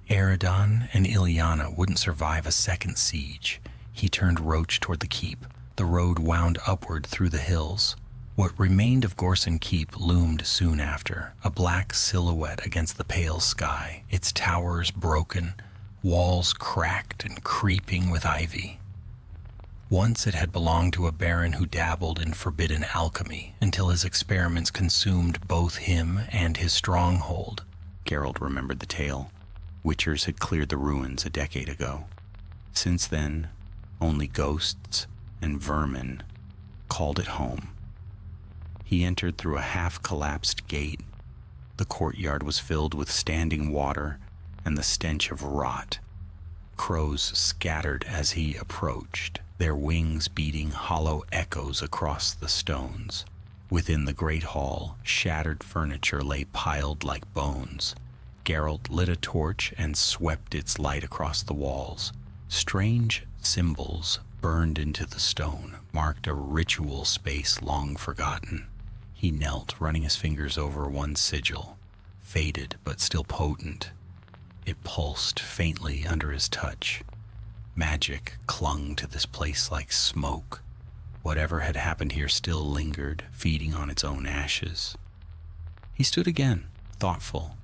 Eredon and Ilyana wouldn't survive a second siege. He turned Roach toward the keep. The road wound upward through the hills. What remained of Gorson Keep loomed soon after, a black silhouette against the pale sky, its towers broken, walls cracked and creeping with ivy. Once it had belonged to a baron who dabbled in forbidden alchemy until his experiments consumed both him and his stronghold. Geralt remembered the tale. Witchers had cleared the ruins a decade ago. Since then, only ghosts and vermin called it home. He entered through a half-collapsed gate. The courtyard was filled with standing water and the stench of rot. Crows scattered as he approached, their wings beating hollow echoes across the stones. Within the great hall, shattered furniture lay piled like bones. Geralt lit a torch and swept its light across the walls. Strange symbols burned into the stone, marked a ritual space long forgotten. He knelt, running his fingers over one sigil, faded but still potent. It pulsed faintly under his touch. Magic clung to this place like smoke. Whatever had happened here still lingered, feeding on its own ashes. He stood again, thoughtful.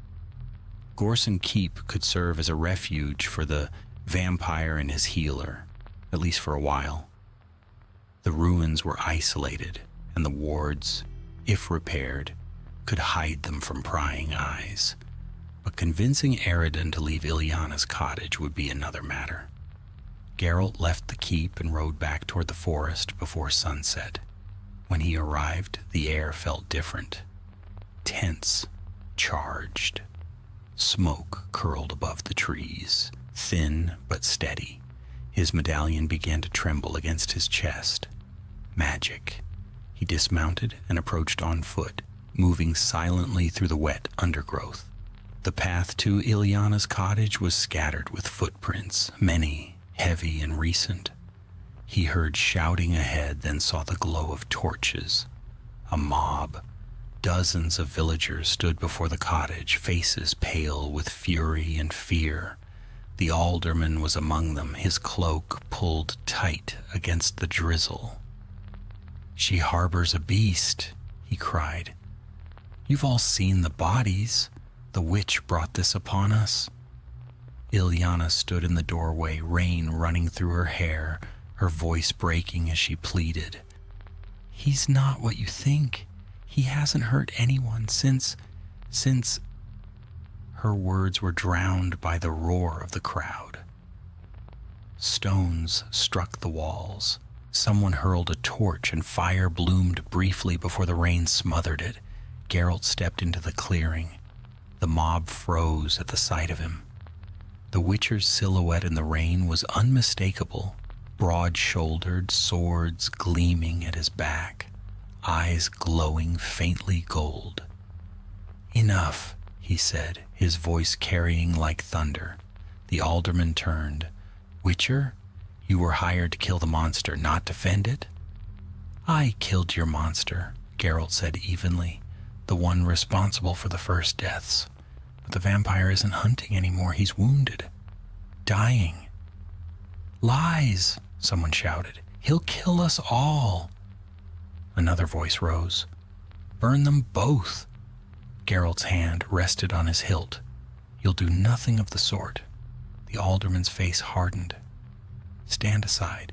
Gorson Keep could serve as a refuge for the vampire and his healer, at least for a while. The ruins were isolated, and the wards, if repaired, could hide them from prying eyes. But convincing Eredon to leave Ilyana's cottage would be another matter. Geralt left the keep and rode back toward the forest before sunset. When he arrived, the air felt different. Tense, charged. Smoke curled above the trees, thin but steady. His medallion began to tremble against his chest. Magic. He dismounted and approached on foot, moving silently through the wet undergrowth. The path to Ilyana's cottage was scattered with footprints, many, heavy and recent. He heard shouting ahead, then saw the glow of torches. A mob. Dozens of villagers stood before the cottage, faces pale with fury and fear. The alderman was among them, his cloak pulled tight against the drizzle. "She harbors a beast," he cried. "You've all seen the bodies. The witch brought this upon us." Ilyana stood in the doorway, rain running through her hair, her voice breaking as she pleaded. "He's not what you think. He hasn't hurt anyone since... Her words were drowned by the roar of the crowd. Stones struck the walls. Someone hurled a torch and fire bloomed briefly before the rain smothered it. Geralt stepped into the clearing. The mob froze at the sight of him. The Witcher's silhouette in the rain was unmistakable. broad-shouldered, swords gleaming at his back, eyes glowing faintly gold. "Enough," he said, his voice carrying like thunder. The alderman turned. "Witcher, you were hired to kill the monster, not defend it?" "I killed your monster," Geralt said evenly, "the one responsible for the first deaths. But the vampire isn't hunting anymore. He's wounded. Dying." "Lies!" someone shouted. "He'll kill us all." Another voice rose. "Burn them both." Geralt's hand rested on his hilt. "You'll do nothing of the sort." The alderman's face hardened. "Stand aside.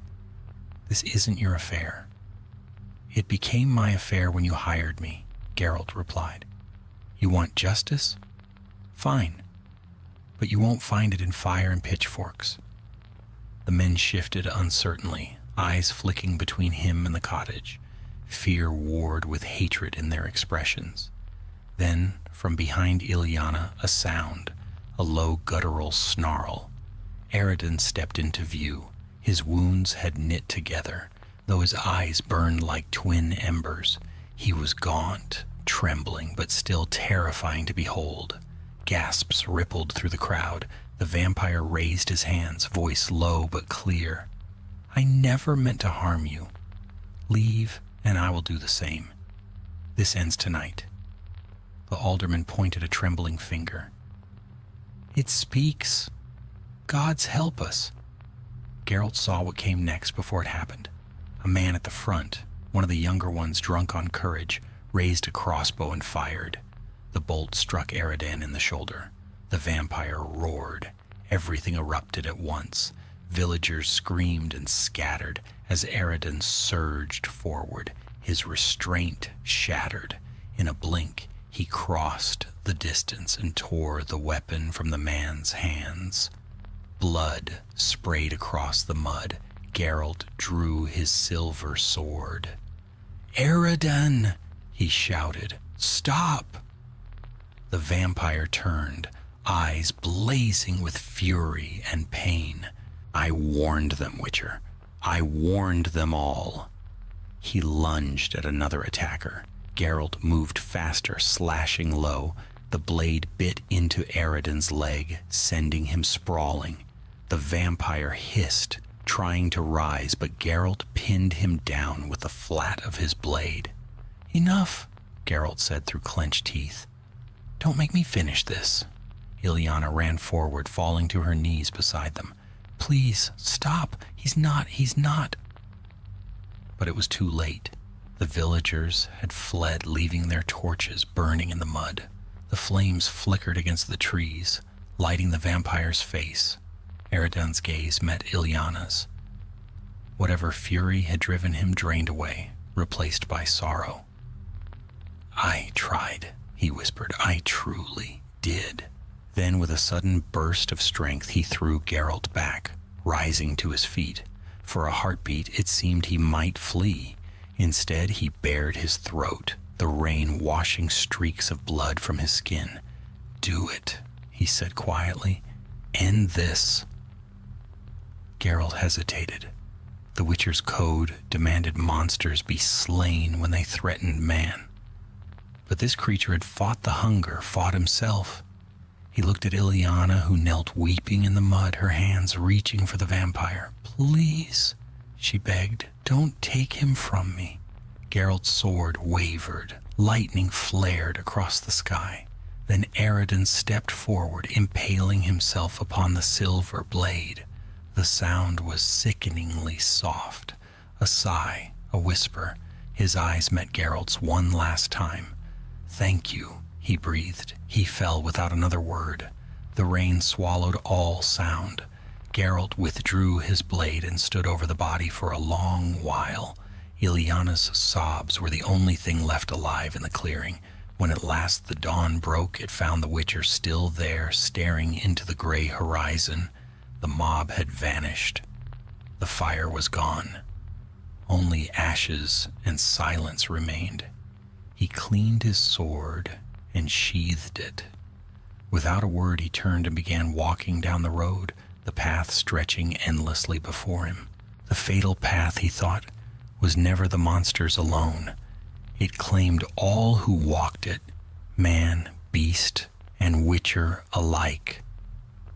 This isn't your affair." "It became my affair when you hired me," Geralt replied. "You want justice? Fine. But you won't find it in fire and pitchforks." The men shifted uncertainly, eyes flicking between him and the cottage, fear warred with hatred in their expressions. Then, from behind Ilyana, a sound, a low guttural snarl. Aridin stepped into view. His wounds had knit together, though his eyes burned like twin embers. He was gaunt, trembling, but still terrifying to behold. Gasps rippled through the crowd. The vampire raised his hands, voice low but clear. "I never meant to harm you. Leave, and I will do the same. This ends tonight." The alderman pointed a trembling finger. "It speaks. Gods help us." Geralt saw what came next before it happened. A man at the front, one of the younger ones drunk on courage, raised a crossbow and fired. The bolt struck Aridin in the shoulder. The vampire roared. Everything erupted at once. Villagers screamed and scattered as Aridin surged forward, his restraint shattered. In a blink, he crossed the distance and tore the weapon from the man's hands. Blood sprayed across the mud. Geralt drew his silver sword. "Aridin!" he shouted. "Stop!" The vampire turned, eyes blazing with fury and pain. "I warned them, Witcher. I warned them all." He lunged at another attacker. Geralt moved faster, slashing low. The blade bit into Aridin's leg, sending him sprawling. The vampire hissed, trying to rise, but Geralt pinned him down with the flat of his blade. "Enough," Geralt said through clenched teeth. "Don't make me finish this." Ilyana ran forward, falling to her knees beside them. "Please, stop. He's not. But it was too late. The villagers had fled, leaving their torches burning in the mud. The flames flickered against the trees, lighting the vampire's face. Aridin's gaze met Ilyana's. Whatever fury had driven him drained away, replaced by sorrow. "I tried," he whispered. "I truly did." Then, with a sudden burst of strength, he threw Geralt back, rising to his feet. For a heartbeat, it seemed he might flee. Instead, he bared his throat, the rain washing streaks of blood from his skin. "Do it," he said quietly. "End this." Geralt hesitated. The Witcher's code demanded monsters be slain when they threatened man. But this creature had fought the hunger, fought himself. He looked at Ilyana, who knelt weeping in the mud, her hands reaching for the vampire. "Please," she begged, "don't take him from me." Geralt's sword wavered. Lightning flared across the sky. Then Aridin stepped forward, impaling himself upon the silver blade. The sound was sickeningly soft. A sigh, a whisper. His eyes met Geralt's one last time. "Thank you," he breathed. He fell without another word. The rain swallowed all sound. Geralt withdrew his blade and stood over the body for a long while. Ilyana's sobs were the only thing left alive in the clearing. When at last the dawn broke, it found the Witcher still there, staring into the gray horizon. The mob had vanished. The fire was gone. Only ashes and silence remained. He cleaned his sword and sheathed it. Without a word, he turned and began walking down the road, the path stretching endlessly before him. The fatal path, he thought, was never the monster's alone. It claimed all who walked it, man, beast, and witcher alike.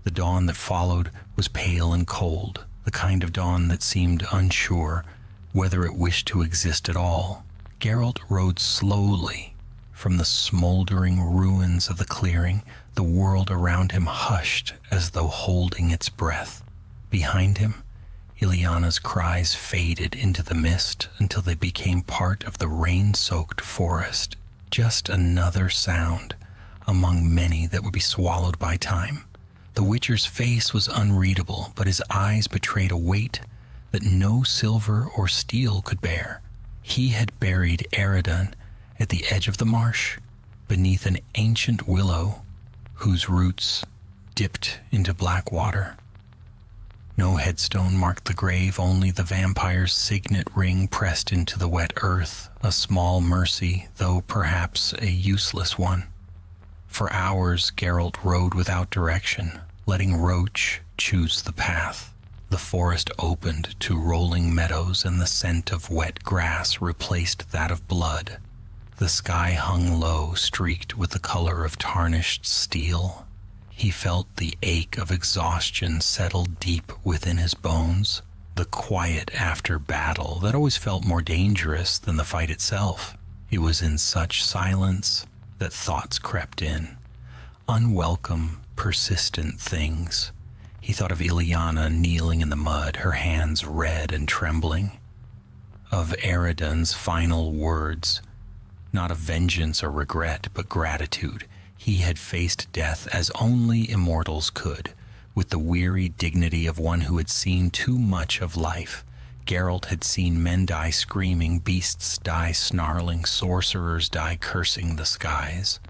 The dawn that followed was pale and cold, the kind of dawn that seemed unsure whether it wished to exist at all. Geralt rode slowly from the smoldering ruins of the clearing. The world around him hushed as though holding its breath. Behind him, Ileana's cries faded into the mist until they became part of the rain-soaked forest. Just another sound among many that would be swallowed by time. The Witcher's face was unreadable, but his eyes betrayed a weight that no silver or steel could bear. He had buried Eredin at the edge of the marsh, beneath an ancient willow whose roots dipped into black water. No headstone marked the grave, only the vampire's signet ring pressed into the wet earth, a small mercy, though perhaps a useless one. For hours, Geralt rode without direction, letting Roach choose the path. The forest opened to rolling meadows, and the scent of wet grass replaced that of blood. The sky hung low, streaked with the color of tarnished steel. He felt the ache of exhaustion settle deep within his bones, the quiet after battle that always felt more dangerous than the fight itself. It was in such silence that thoughts crept in, unwelcome, persistent things. He thought of Ileana kneeling in the mud, her hands red and trembling, of Eredin's final words, not of vengeance or regret, but gratitude. He had faced death as only immortals could, with the weary dignity of one who had seen too much of life. Geralt had seen men die screaming, beasts die snarling, sorcerers die cursing the skies.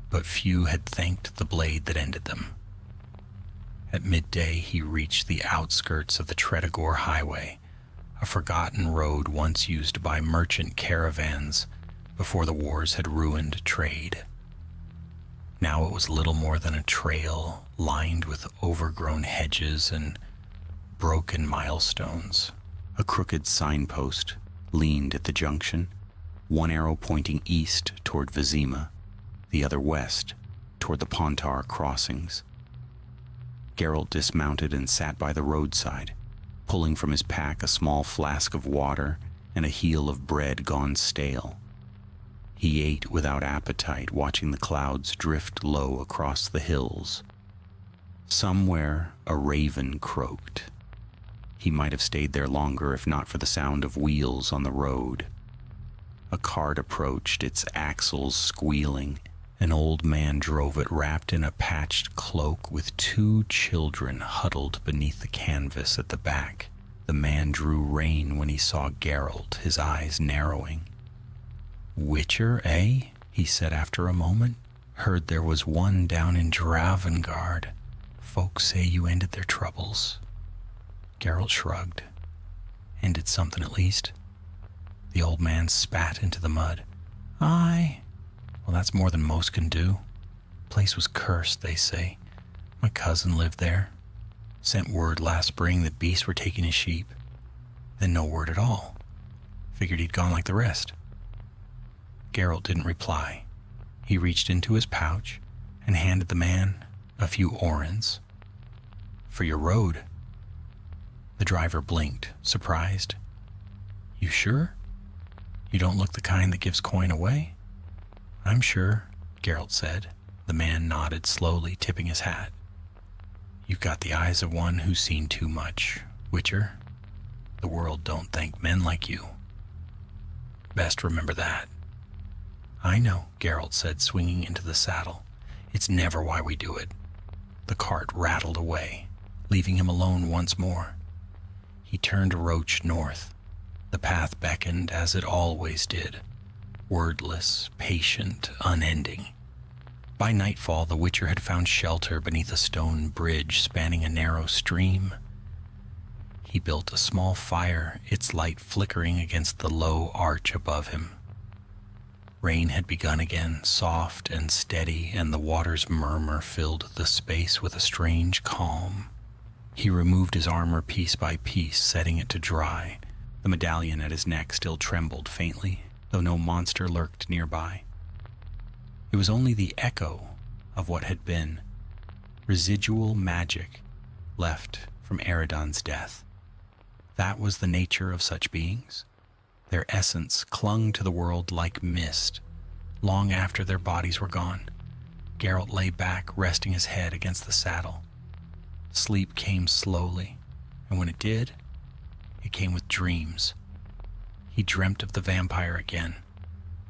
But few had thanked the blade that ended them. At midday, he reached the outskirts of the Tredegor Highway, a forgotten road once used by merchant caravans before the wars had ruined trade. Now it was little more than a trail lined with overgrown hedges and broken milestones. A crooked signpost leaned at the junction, one arrow pointing east toward Vizima, the other west toward the Pontar crossings. Geralt dismounted and sat by the roadside, pulling from his pack a small flask of water and a heel of bread gone stale. He ate without appetite, watching the clouds drift low across the hills. Somewhere a raven croaked. He might have stayed there longer if not for the sound of wheels on the road. A cart approached, its axles squealing. An old man drove it, wrapped in a patched cloak, with two children huddled beneath the canvas at the back. The man drew rein when he saw Geralt, his eyes narrowing. "Witcher, eh?" he said after a moment. "Heard there was one down in Dravengard. Folks say you ended their troubles." Geralt shrugged. "Ended something at least." The old man spat into the mud. "Aye. Well, that's more than most can do. Place was cursed, they say. My cousin lived there. Sent word last spring that beasts were taking his sheep. Then no word at all. Figured he'd gone like the rest." Geralt didn't reply. He reached into his pouch and handed the man a few orens. "For your road." The driver blinked, surprised. "You sure? You don't look the kind that gives coin away?" "I'm sure," Geralt said. The man nodded slowly, tipping his hat. "You've got the eyes of one who's seen too much, Witcher. The world don't thank men like you. Best remember that." "I know," Geralt said, swinging into the saddle. "It's never why we do it." The cart rattled away, leaving him alone once more. He turned Roach north. The path beckoned as it always did, wordless, patient, unending. By nightfall, the Witcher had found shelter beneath a stone bridge spanning a narrow stream. He built a small fire, its light flickering against the low arch above him. Rain had begun again, soft and steady, and the water's murmur filled the space with a strange calm. He removed his armor piece by piece, setting it to dry. The medallion at his neck still trembled faintly, though no monster lurked nearby. It was only the echo of what had been, residual magic left from Eridan's death. That was the nature of such beings. Their essence clung to the world like mist, long after their bodies were gone. Geralt lay back, resting his head against the saddle. Sleep came slowly, and when it did, it came with dreams. He dreamt of the vampire again,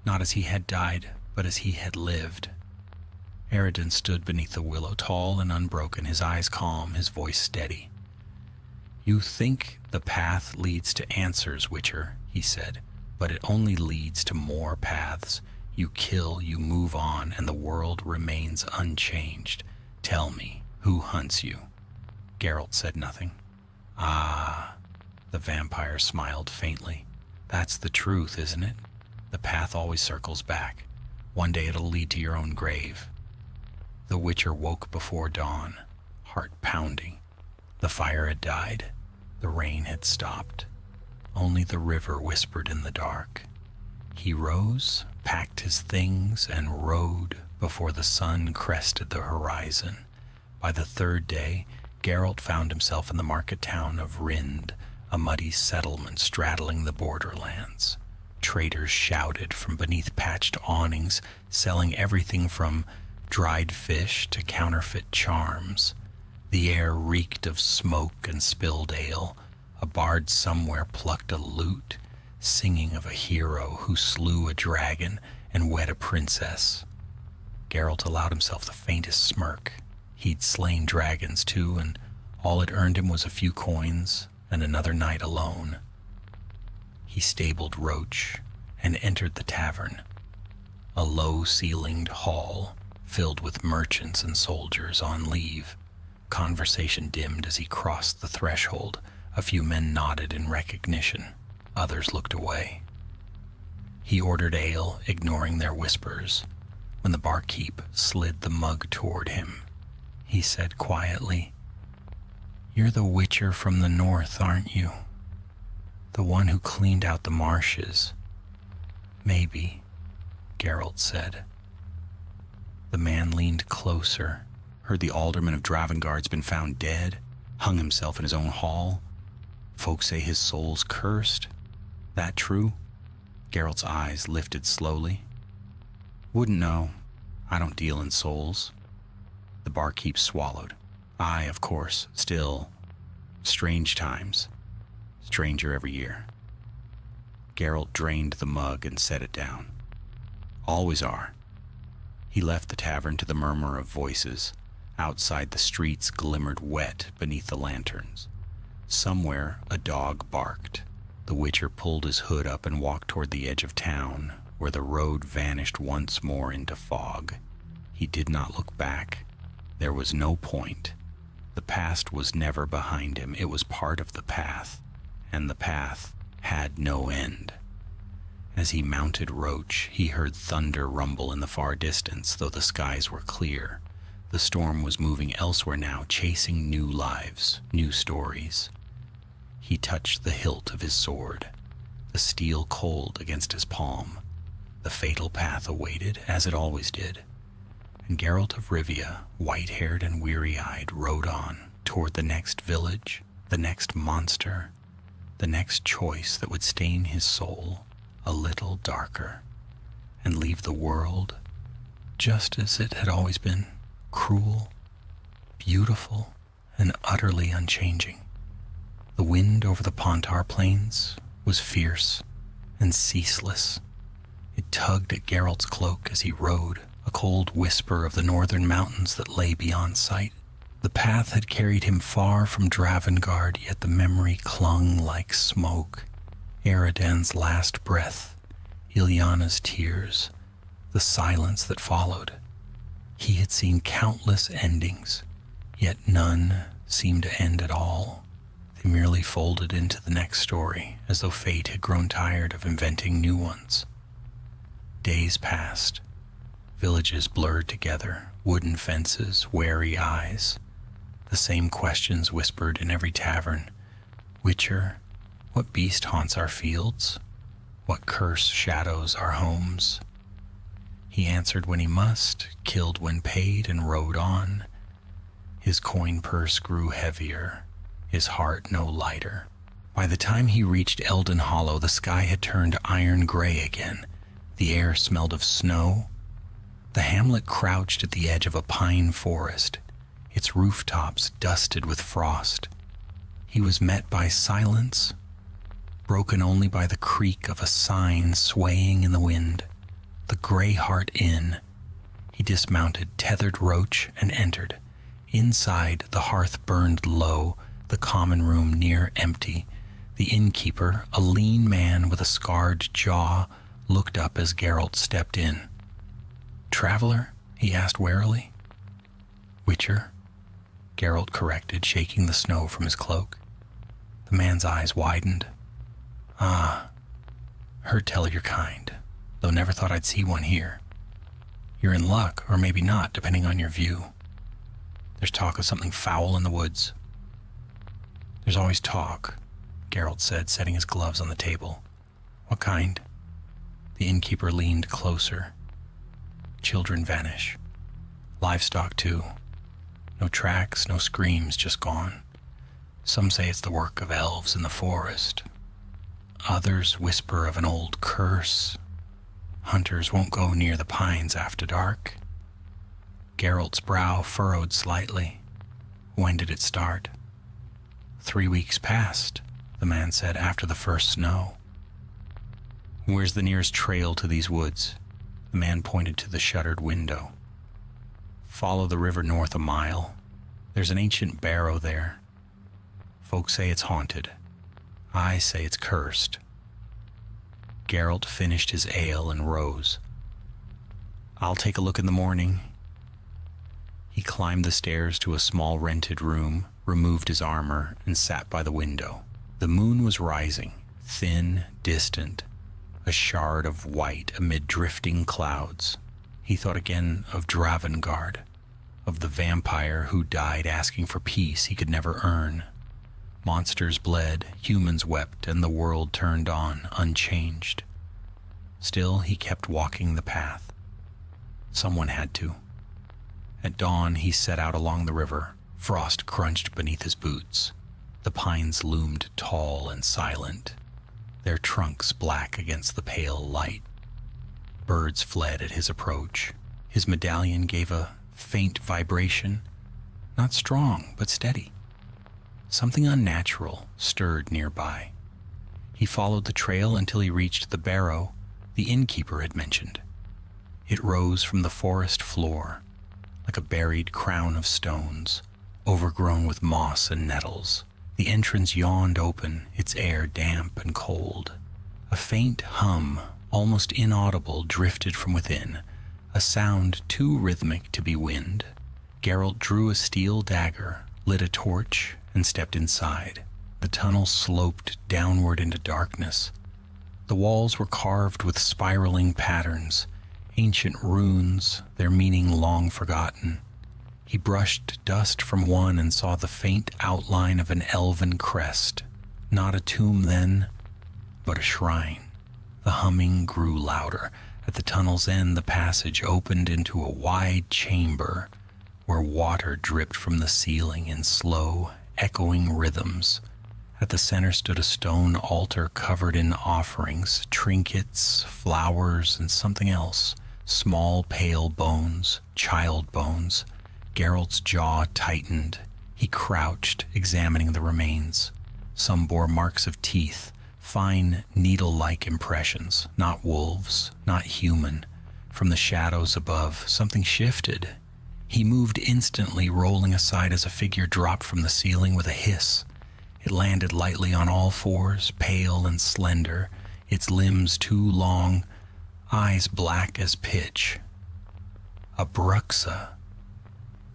not as he had died, but as he had lived. Eridan stood beneath the willow, tall and unbroken, his eyes calm, his voice steady. "You think the path leads to answers, Witcher," he said, "but it only leads to more paths. You kill, you move on, and the world remains unchanged. Tell me, who hunts you?" Geralt said nothing. "Ah," the vampire smiled faintly. "That's the truth, isn't it? The path always circles back. One day it'll lead to your own grave." The Witcher woke before dawn, heart pounding. The fire had died. The rain had stopped. Only the river whispered in the dark. He rose, packed his things, and rode before the sun crested the horizon. By the third day, Geralt found himself in the market town of Rind, a muddy settlement straddling the borderlands. Traders shouted from beneath patched awnings, selling everything from dried fish to counterfeit charms. The air reeked of smoke and spilled ale. A bard somewhere plucked a lute, singing of a hero who slew a dragon and wed a princess. Geralt allowed himself the faintest smirk. He'd slain dragons too, and all it earned him was a few coins and another night alone. He stabled Roach and entered the tavern, a low-ceilinged hall filled with merchants and soldiers on leave. Conversation dimmed as he crossed the threshold. A few men nodded in recognition. Others looked away. He ordered ale, ignoring their whispers. When the barkeep slid the mug toward him, he said quietly, "You're the Witcher from the north, aren't you? The one who cleaned out the marshes." "Maybe," Geralt said. The man leaned closer. "Heard the alderman of Dravengard's been found dead, hung himself in his own hall. Folks say his soul's cursed. That true?" Geralt's eyes lifted slowly. "Wouldn't know. I don't deal in souls." The barkeep swallowed. "Aye, of course. Still, strange times. Stranger every year." Geralt drained the mug and set it down. "Always are." He left the tavern to the murmur of voices. Outside, the streets glimmered wet beneath the lanterns. Somewhere, a dog barked. The Witcher pulled his hood up and walked toward the edge of town, where the road vanished once more into fog. He did not look back. There was no point. The past was never behind him. It was part of the path, and the path had no end. As he mounted Roach, he heard thunder rumble in the far distance, though the skies were clear. The storm was moving elsewhere now, chasing new lives, new stories. He touched the hilt of his sword, the steel cold against his palm. The fatal path awaited, as it always did. And Geralt of Rivia, white-haired and weary-eyed, rode on toward the next village, the next monster, the next choice that would stain his soul a little darker and leave the world just as it had always been, cruel, beautiful, and utterly unchanging. The wind over the Pontar plains was fierce and ceaseless. It tugged at Geralt's cloak as he rode, a cold whisper of the northern mountains that lay beyond sight. The path had carried him far from Dravengard, yet the memory clung like smoke. Eridan's last breath, Ilyana's tears, the silence that followed. He had seen countless endings, yet none seemed to end at all. They merely folded into the next story, as though fate had grown tired of inventing new ones. Days passed. Villages blurred together, wooden fences, wary eyes. The same questions whispered in every tavern. Witcher, what beast haunts our fields? What curse shadows our homes? He answered when he must, killed when paid, and rode on. His coin purse grew heavier, his heart no lighter. By the time he reached Eldon Hollow, the sky had turned iron gray again. The air smelled of snow. The hamlet crouched at the edge of a pine forest, its rooftops dusted with frost. He was met by silence, broken only by the creak of a sign swaying in the wind. The Grey Hart Inn. He dismounted, tethered Roach, and entered. Inside, the hearth burned low, the common room near empty. The innkeeper, a lean man with a scarred jaw, looked up as Geralt stepped in. "Traveler?" he asked warily. "Witcher," Geralt corrected, shaking the snow from his cloak. The man's eyes widened. "Ah, heard tell of your kind, though never thought I'd see one here. You're in luck, or maybe not, depending on your view. There's talk of something foul in the woods." "There's always talk," Geralt said, setting his gloves on the table. "What kind?" The innkeeper leaned closer. "Children vanish. Livestock, too. No tracks, no screams, just gone. Some say it's the work of elves in the forest. Others whisper of an old curse. Hunters won't go near the pines after dark." Geralt's brow furrowed slightly. "When did it start?" 3 weeks past," the man said, "after the first snow." "Where's the nearest trail to these woods?" The man pointed to the shuttered window. "Follow the river north a mile. There's an ancient barrow there. Folks say it's haunted. I say it's cursed." Geralt finished his ale and rose. "I'll take a look in the morning." He climbed the stairs to a small rented room, removed his armor, and sat by the window. The moon was rising, thin, distant, a shard of white amid drifting clouds. He thought again of Dravengard, of the vampire who died asking for peace he could never earn. Monsters bled, humans wept, and the world turned on, unchanged. Still, he kept walking the path. Someone had to. At dawn, he set out along the river. Frost crunched beneath his boots. The pines loomed tall and silent, their trunks black against the pale light. Birds fled at his approach. His medallion gave a faint vibration, not strong, but steady. Something unnatural stirred nearby. He followed the trail until he reached the barrow the innkeeper had mentioned. It rose from the forest floor, like a buried crown of stones, overgrown with moss and nettles. The entrance yawned open, its air damp and cold. A faint hum, almost inaudible, drifted from within, a sound too rhythmic to be wind. Geralt drew a steel dagger, lit a torch, and stepped inside. The tunnel sloped downward into darkness. The walls were carved with spiraling patterns, ancient runes, their meaning long forgotten. He brushed dust from one and saw the faint outline of an elven crest. Not a tomb then, but a shrine. The humming grew louder. At the tunnel's end, the passage opened into a wide chamber where water dripped from the ceiling in slow, echoing rhythms. At the center stood a stone altar covered in offerings, trinkets, flowers, and something else. Small, pale bones, child bones. Geralt's jaw tightened. He crouched, examining the remains. Some bore marks of teeth, fine, needle-like impressions, not wolves, not human. From the shadows above, something shifted. He moved instantly, rolling aside as a figure dropped from the ceiling with a hiss. It landed lightly on all fours, pale and slender, its limbs too long, eyes black as pitch. A Bruxa.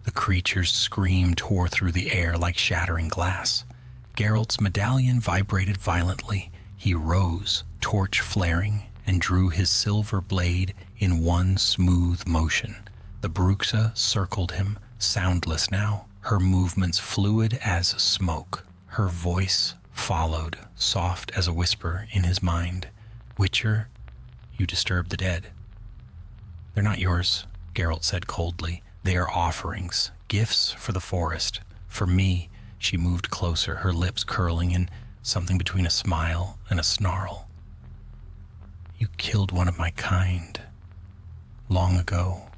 The creature's scream tore through the air like shattering glass. Geralt's medallion vibrated violently. He rose, torch flaring, and drew his silver blade in one smooth motion. The Bruxa circled him, soundless now, her movements fluid as smoke. Her voice followed, soft as a whisper in his mind. "Witcher, you disturb the dead." "They're not yours," Geralt said coldly. "They are offerings, gifts for the forest. For me." She moved closer, her lips curling in something between a smile and a snarl. "You killed one of my kind, long ago,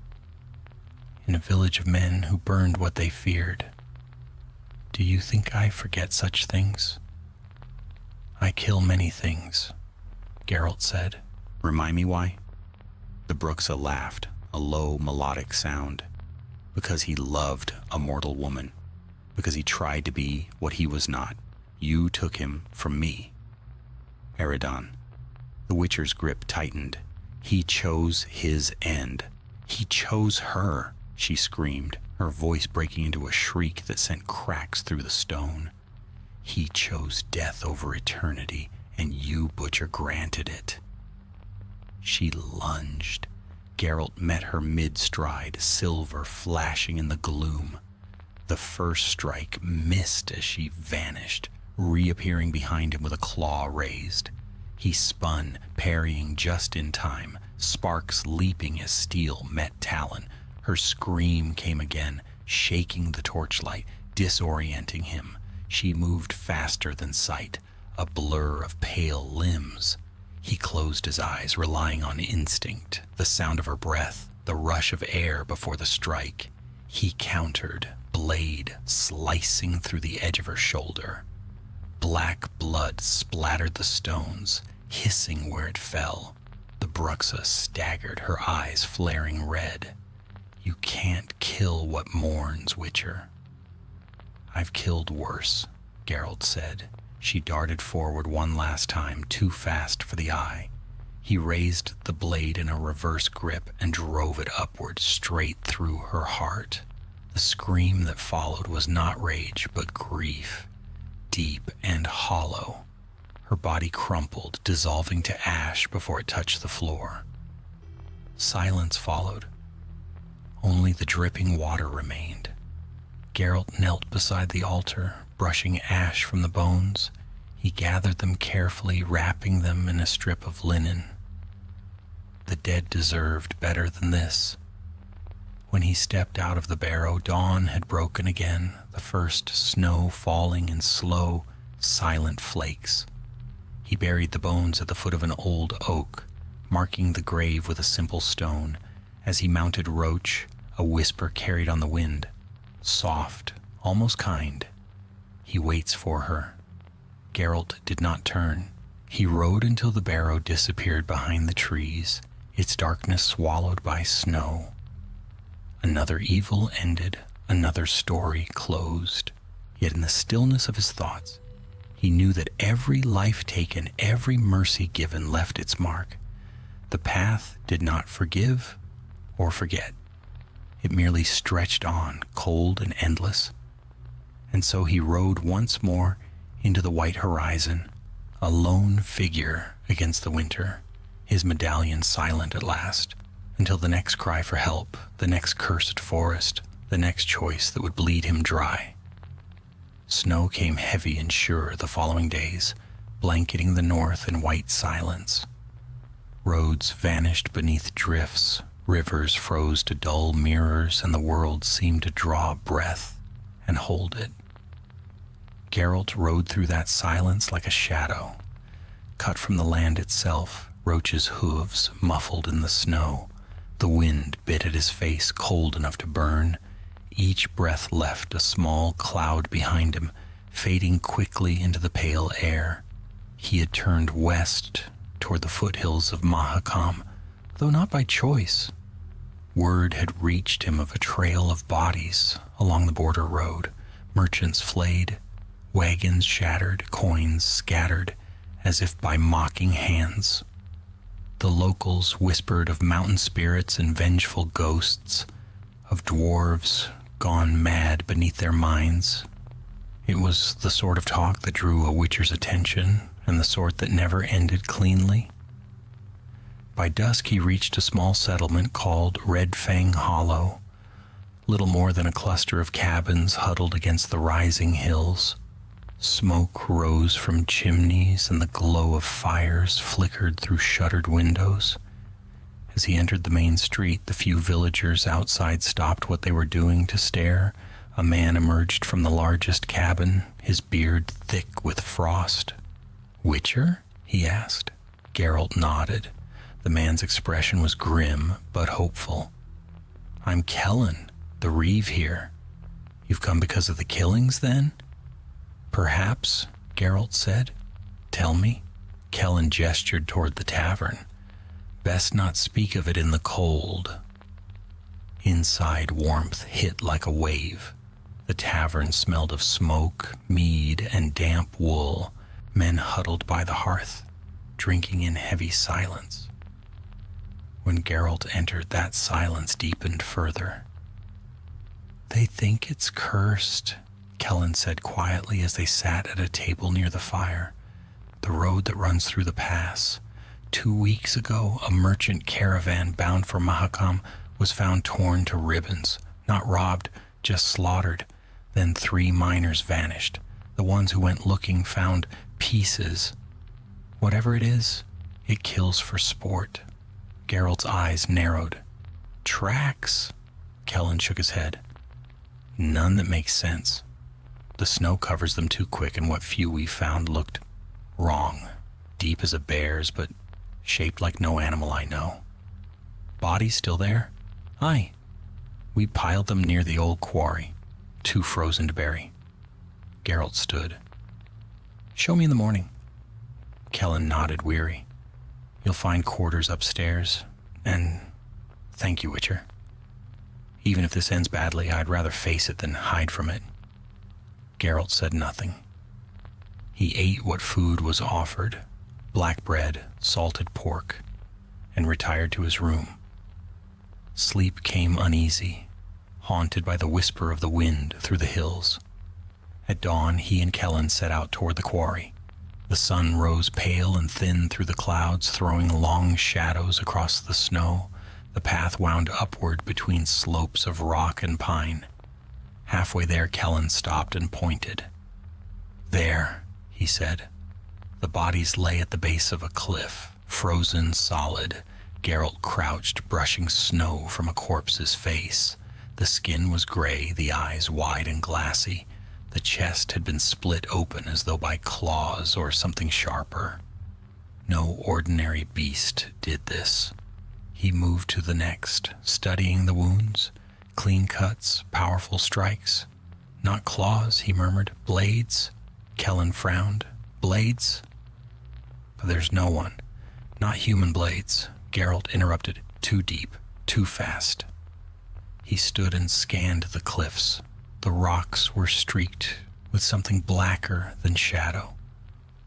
in a village of men who burned what they feared. Do you think I forget such things?" "I kill many things," Geralt said. "Remind me why?" The Bruxa laughed, a low melodic sound. "Because he loved a mortal woman. Because he tried to be what he was not. You took him from me." Eridan. The Witcher's grip tightened. "He chose his end. He chose her," she screamed, her voice breaking into a shriek that sent cracks through the stone. "He chose death over eternity, and you, Butcher, granted it." She lunged. Geralt met her mid-stride, silver flashing in the gloom. The first strike missed as she vanished, reappearing behind him with a claw raised. He spun, parrying just in time, sparks leaping as steel met talon. Her scream came again, shaking the torchlight, disorienting him. She moved faster than sight, a blur of pale limbs. He closed his eyes, relying on instinct, the sound of her breath, the rush of air before the strike. He countered, blade slicing through the edge of her shoulder. Black blood splattered the stones, hissing where it fell. The Bruxa staggered, her eyes flaring red. "You can't kill what mourns, Witcher." "I've killed worse," Geralt said. She darted forward one last time, too fast for the eye. He raised the blade in a reverse grip and drove it upward, straight through her heart. The scream that followed was not rage, but grief, deep and hollow. Her body crumpled, dissolving to ash before it touched the floor. Silence followed. Only the dripping water remained. Geralt knelt beside the altar, brushing ash from the bones. He gathered them carefully, wrapping them in a strip of linen. The dead deserved better than this. When he stepped out of the barrow, dawn had broken again, the first snow falling in slow, silent flakes. He buried the bones at the foot of an old oak, marking the grave with a simple stone. As he mounted Roach, a whisper carried on the wind, soft, almost kind. "He waits for her." Geralt did not turn. He rode until the barrow disappeared behind the trees, its darkness swallowed by snow. Another evil ended, another story closed. Yet in the stillness of his thoughts, he knew that every life taken, every mercy given left its mark. The path did not forgive or forget. It merely stretched on, cold and endless. And so he rode once more into the white horizon, a lone figure against the winter, his medallion silent at last, until the next cry for help, the next cursed forest, the next choice that would bleed him dry. Snow came heavy and sure the following days, blanketing the north in white silence. Roads vanished beneath drifts, rivers froze to dull mirrors, and the world seemed to draw a breath and hold it. Geralt rode through that silence like a shadow, cut from the land itself, Roach's hooves muffled in the snow. The wind bit at his face, cold enough to burn. Each breath left a small cloud behind him, fading quickly into the pale air. He had turned west toward the foothills of Mahakam, though not by choice. Word had reached him of a trail of bodies along the border road, merchants flayed, wagons shattered, coins scattered, as if by mocking hands. The locals whispered of mountain spirits and vengeful ghosts, of dwarves gone mad beneath their minds. It was the sort of talk that drew a Witcher's attention, and the sort that never ended cleanly. By dusk he reached a small settlement called Red Fang Hollow. little more than a cluster of cabins huddled against the rising hills. Smoke rose from chimneys and the glow of fires flickered through shuttered windows. As he entered the main street, the few villagers outside stopped what they were doing to stare. A man emerged from the largest cabin, his beard thick with frost. "Witcher?" he asked. Geralt nodded. The man's expression was grim but hopeful. "I'm Kellen, the Reeve here. You've come because of the killings, then?" "Perhaps," Geralt said. "Tell me." Kellen gestured toward the tavern. "Best not speak of it in the cold." Inside, warmth hit like a wave. The tavern smelled of smoke, mead, and damp wool. Men huddled by the hearth, drinking in heavy silence. When Geralt entered, that silence deepened further. "They think it's cursed," Kellen said quietly as they sat at a table near the fire. "The road that runs through the pass. 2 weeks ago, a merchant caravan bound for Mahakam was found torn to ribbons. Not robbed, just slaughtered. Then 3 miners vanished. The ones who went looking found pieces. Whatever it is, it kills for sport." Geralt's eyes narrowed. "Tracks?" Kellen shook his head. "None that makes sense. The snow covers them too quick, and what few we found looked wrong. Deep as a bear's, but shaped like no animal I know." "Bodies still there?" "Aye. We piled them near the old quarry. Too frozen to bury." Geralt stood. "Show me in the morning." Kellen nodded, weary. "You'll find quarters upstairs, and thank you, Witcher. Even if this ends badly, I'd rather face it than hide from it." Geralt said nothing. He ate what food was offered, black bread, salted pork, and retired to his room. Sleep came uneasy, haunted by the whisper of the wind through the hills. At dawn, he and Kellen set out toward the quarry. The sun rose pale and thin through the clouds, throwing long shadows across the snow. The path wound upward between slopes of rock and pine. Halfway there, Kellen stopped and pointed. "There," he said. The bodies lay at the base of a cliff, frozen solid. Geralt crouched, brushing snow from a corpse's face. The skin was gray, the eyes wide and glassy. The chest had been split open as though by claws or something sharper. No ordinary beast did this. He moved to the next, studying the wounds. Clean cuts, powerful strikes. "Not claws," he murmured. "Blades?" Kellen frowned. "Blades?" "But there's no one. Not human blades." Geralt interrupted. "Too deep, too fast." He stood and scanned the cliffs. The rocks were streaked with something blacker than shadow.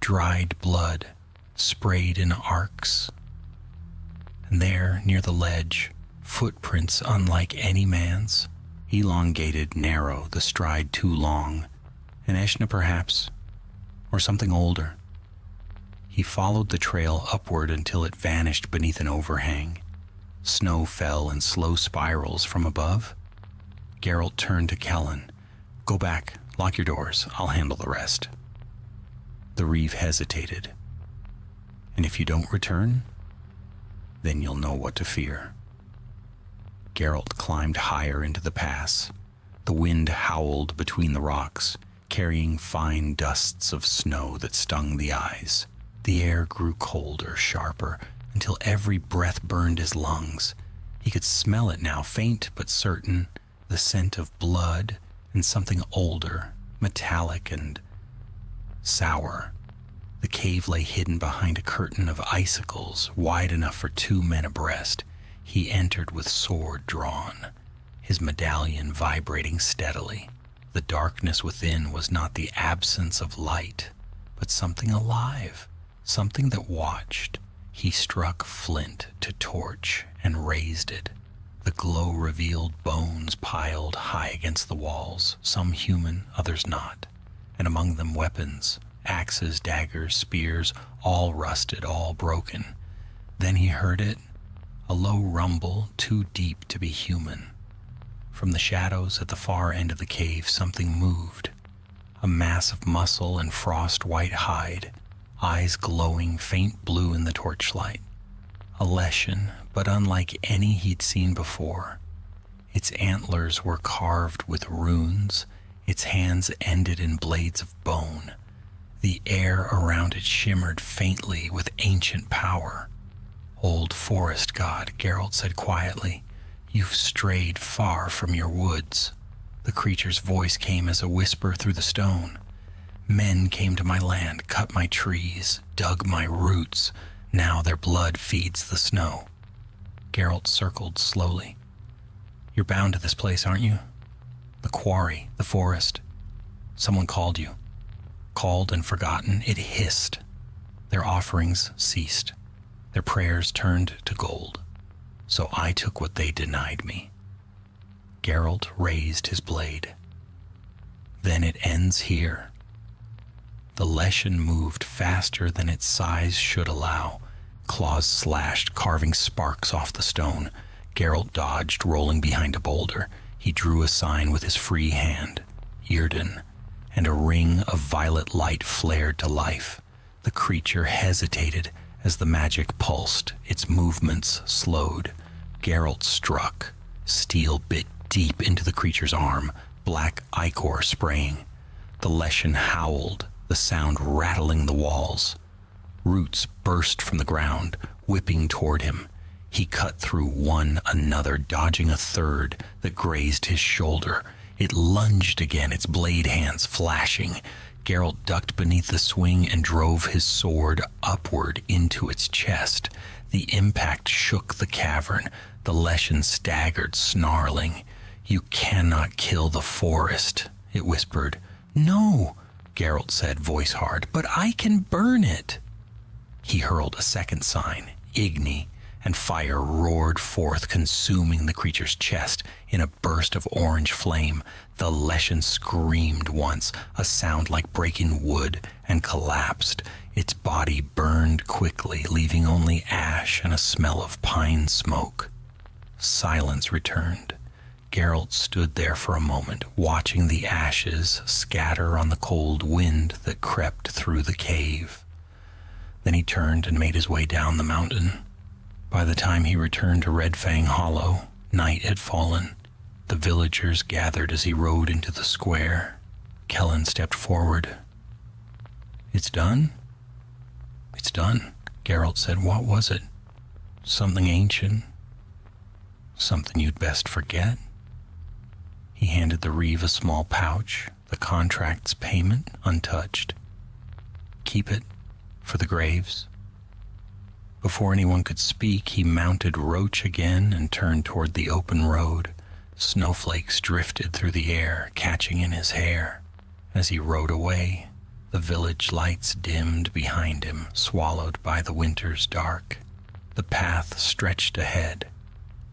Dried blood, sprayed in arcs. And there, near the ledge, footprints unlike any man's. Elongated, narrow, the stride too long. An Eshna perhaps, or something older. He followed the trail upward until it vanished beneath an overhang. Snow fell in slow spirals from above. Geralt turned to Kellen. "Go back, lock your doors, I'll handle the rest." The Reeve hesitated. "And if you don't return, then you'll know what to fear." Geralt climbed higher into the pass. The wind howled between the rocks, carrying fine dusts of snow that stung the eyes. The air grew colder, sharper, until every breath burned his lungs. He could smell it now, faint but certain, the scent of blood and something older, metallic and sour. The cave lay hidden behind a curtain of icicles, wide enough for 2 men abreast. He entered with sword drawn, his medallion vibrating steadily. The darkness within was not the absence of light, but something alive, something that watched. He struck flint to torch and raised it. The glow revealed bones piled high against the walls, some human, others not, and among them weapons, axes, daggers, spears, all rusted, all broken. Then he heard it, a low rumble too deep to be human. From the shadows at the far end of the cave, something moved. A mass of muscle and frost-white hide, eyes glowing faint blue in the torchlight. A leshen, but unlike any he'd seen before. Its antlers were carved with runes, its hands ended in blades of bone. The air around it shimmered faintly with ancient power. "Old forest god," Geralt said quietly, "you've strayed far from your woods." The creature's voice came as a whisper through the stone. "Men came to my land, cut my trees, dug my roots. Now their blood feeds the snow." Geralt circled slowly. "You're bound to this place, aren't you? The quarry, the forest. Someone called you. Called and forgotten, it hissed. Their offerings ceased. Their prayers turned to gold. So I took what they denied me." Geralt raised his blade. "Then it ends here." The leshen moved faster than its size should allow. Claws slashed, carving sparks off the stone. Geralt dodged, rolling behind a boulder. He drew a sign with his free hand, Yrden, and a ring of violet light flared to life. The creature hesitated as the magic pulsed, its movements slowed. Geralt struck. Steel bit deep into the creature's arm, black ichor spraying. The leshen howled, the sound rattling the walls. Roots burst from the ground, whipping toward him. He cut through one another, dodging a third that grazed his shoulder. It lunged again, its blade hands flashing. Geralt ducked beneath the swing and drove his sword upward into its chest. The impact shook the cavern. The leshen staggered, snarling. "You cannot kill the forest," it whispered. "No," Geralt said, voice hard, "but I can burn it." He hurled a second sign, Igni, and fire roared forth, consuming the creature's chest in a burst of orange flame. The leshen screamed once, a sound like breaking wood, and collapsed. Its body burned quickly, leaving only ash and a smell of pine smoke. Silence returned. Geralt stood there for a moment, watching the ashes scatter on the cold wind that crept through the cave. Then he turned and made his way down the mountain. By the time he returned to Red Fang Hollow, night had fallen. The villagers gathered as he rode into the square. Kellen stepped forward. "It's done?" "It's done," Geralt said. "What was it? Something ancient? Something you'd best forget?" He handed the Reeve a small pouch, the contract's payment untouched. "Keep it for the graves." Before anyone could speak, he mounted Roach again and turned toward the open road. Snowflakes drifted through the air, catching in his hair. As he rode away, the village lights dimmed behind him, swallowed by the winter's dark. The path stretched ahead,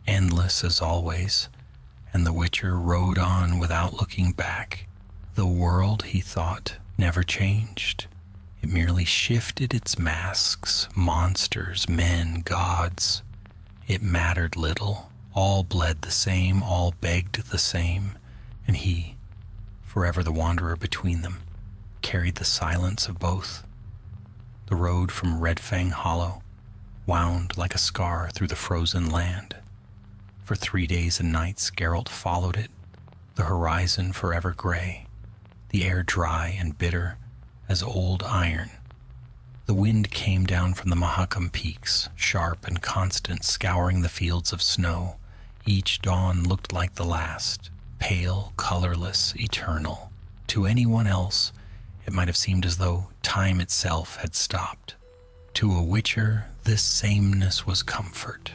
endless as always, and the Witcher rode on without looking back. The world, he thought, never changed. It merely shifted its masks, monsters, men, gods. It mattered little. All bled the same, all begged the same, and he, forever the wanderer between them, carried the silence of both. The road from Red Fang Hollow wound like a scar through the frozen land. For 3 days and nights Geralt followed it, the horizon forever gray, the air dry and bitter as old iron. The wind came down from the Mahakam peaks, sharp and constant, scouring the fields of snow. Each dawn looked like the last, pale, colorless, eternal. To anyone else, it might have seemed as though time itself had stopped. To a Witcher, this sameness was comfort.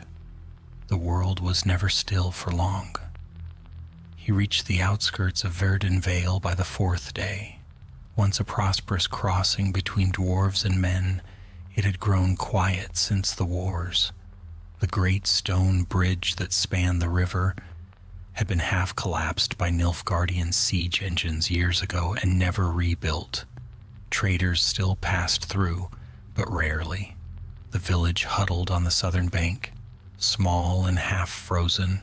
The world was never still for long. He reached the outskirts of Verdun Vale by the 4th day. Once a prosperous crossing between dwarves and men, it had grown quiet since the wars. The great stone bridge that spanned the river had been half collapsed by Nilfgaardian siege engines years ago and never rebuilt. Traders still passed through, but rarely. The village huddled on the southern bank, small and half frozen,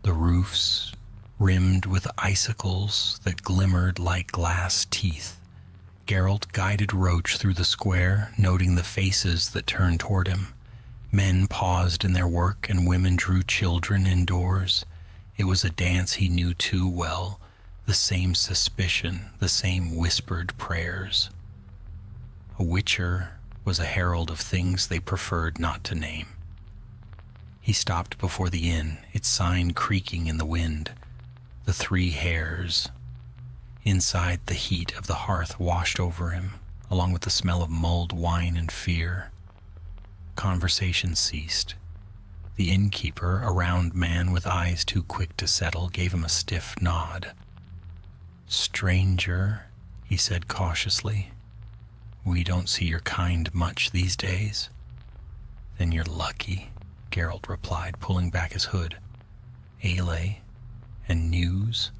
the roofs rimmed with icicles that glimmered like glass teeth. Geralt guided Roach through the square, noting the faces that turned toward him. Men paused in their work and women drew children indoors. It was a dance he knew too well, the same suspicion, the same whispered prayers. A witcher was a herald of things they preferred not to name. He stopped before the inn, its sign creaking in the wind. The 3 Hares. Inside, the heat of the hearth washed over him, along with the smell of mulled wine and fear. Conversation ceased. The innkeeper, a round man with eyes too quick to settle, gave him a stiff nod. "Stranger," he said cautiously, "we don't see your kind much these days." "Then you're lucky," Geralt replied, pulling back his hood. "Ale and news?"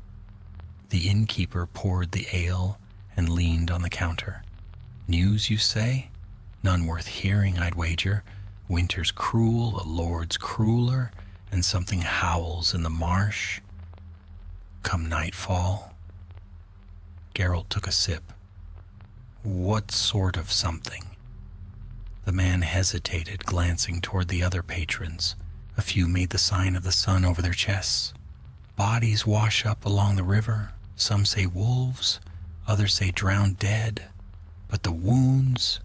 The innkeeper poured the ale and leaned on the counter. "News, you say? None worth hearing, I'd wager. Winter's cruel, a lord's crueler, and something howls in the marsh. Come nightfall." Geralt took a sip. "What sort of something?" The man hesitated, glancing toward the other patrons. A few made the sign of the sun over their chests. "Bodies wash up along the river. Some say wolves, others say drowned dead. But the wounds..."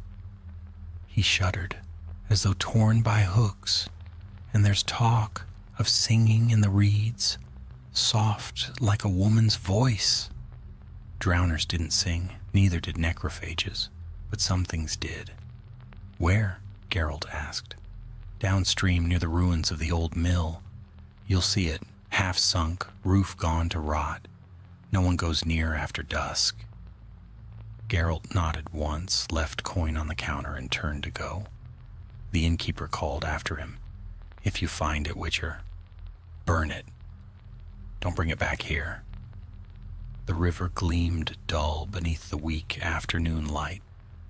He shuddered, as though torn by hooks. "And there's talk of singing in the reeds, soft like a woman's voice." Drowners didn't sing, neither did necrophages, but some things did. "Where?" Geralt asked. "Downstream near the ruins of the old mill. You'll see it, half sunk, roof gone to rot. No one goes near after dusk." Geralt nodded once, left coin on the counter, and turned to go. The innkeeper called after him. "If you find it, Witcher, burn it. Don't bring it back here." The river gleamed dull beneath the weak afternoon light,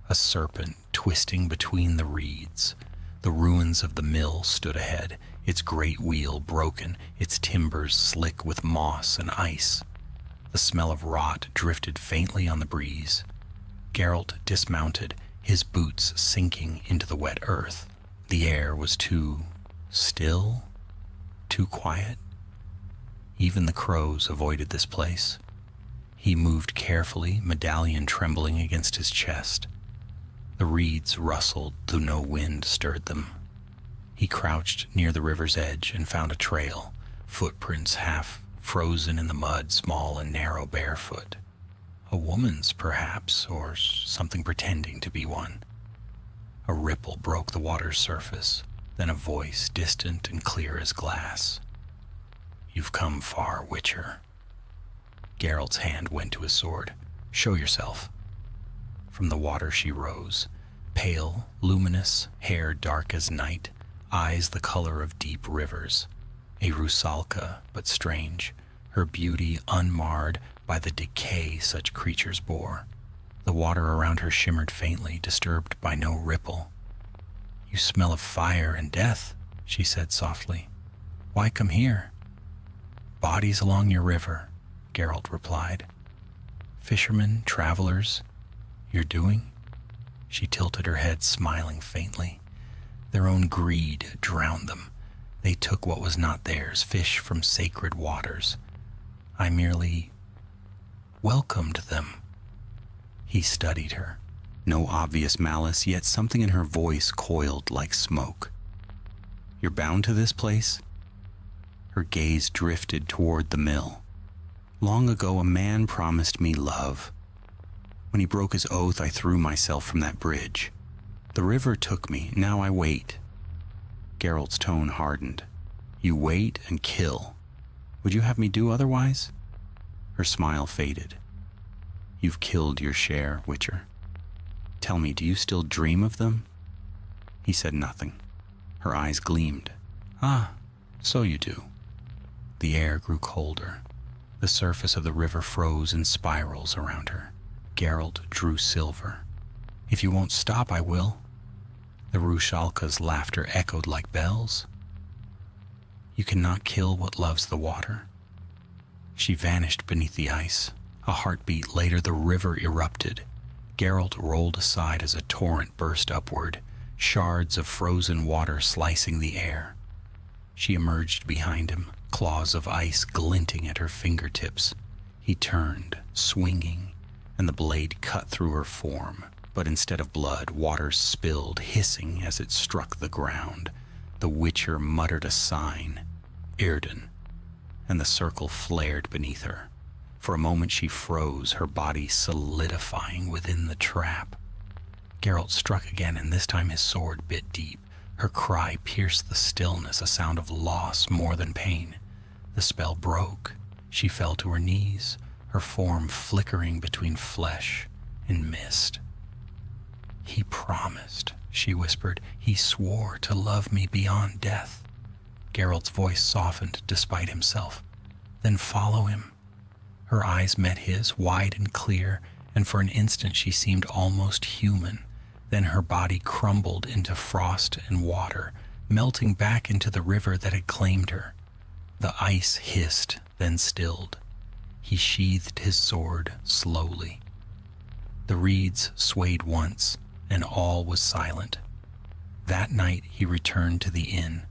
a serpent twisting between the reeds. The ruins of the mill stood ahead, its great wheel broken, its timbers slick with moss and ice. The smell of rot drifted faintly on the breeze. Geralt dismounted, his boots sinking into the wet earth. The air was too still, too quiet. Even the crows avoided this place. He moved carefully, medallion trembling against his chest. The reeds rustled, though no wind stirred them. He crouched near the river's edge and found a trail, footprints half frozen in the mud, small and narrow, barefoot. A woman's, perhaps, or something pretending to be one. A ripple broke the water's surface, then a voice, distant and clear as glass. "You've come far, Witcher." Geralt's hand went to his sword. "Show yourself." From the water she rose, pale, luminous, hair dark as night, eyes the color of deep rivers. A rusalka, but strange, her beauty unmarred by the decay such creatures bore. The water around her shimmered faintly, disturbed by no ripple. "You smell of fire and death," she said softly. "Why come here?" "Bodies along your river," Geralt replied. "Fishermen, travelers, your doing?" She tilted her head, smiling faintly. Their own greed drowned them. They took what was not theirs, fish from sacred waters. I merely welcomed them. He studied her. No obvious malice, yet something in her voice coiled like smoke. "You're bound to this place?" Her gaze drifted toward the mill. "Long ago a man promised me love. When he broke his oath, I threw myself from that bridge. The river took me, now I wait." Geralt's tone hardened. "You wait and kill. Would you have me do otherwise?" Her smile faded. "You've killed your share, Witcher. Tell me, do you still dream of them?" He said nothing. Her eyes gleamed. "Ah, so you do." The air grew colder. The surface of the river froze in spirals around her. Geralt drew silver. "If you won't stop, I will." The Rushalka's laughter echoed like bells. "You cannot kill what loves the water." She vanished beneath the ice. A heartbeat later, the river erupted. Geralt rolled aside as a torrent burst upward, shards of frozen water slicing the air. She emerged behind him, claws of ice glinting at her fingertips. He turned, swinging, and the blade cut through her form. But instead of blood, water spilled, hissing as it struck the ground. The Witcher muttered a sign, Irden, and the circle flared beneath her. For a moment she froze, her body solidifying within the trap. Geralt struck again, and this time his sword bit deep. Her cry pierced the stillness, a sound of loss more than pain. The spell broke. She fell to her knees, her form flickering between flesh and mist. "He promised," she whispered. "He swore to love me beyond death." Geralt's voice softened despite himself. "Then follow him." Her eyes met his, wide and clear, and for an instant she seemed almost human. Then her body crumbled into frost and water, melting back into the river that had claimed her. The ice hissed, then stilled. He sheathed his sword slowly. The reeds swayed once, and all was silent. That night he returned to the inn.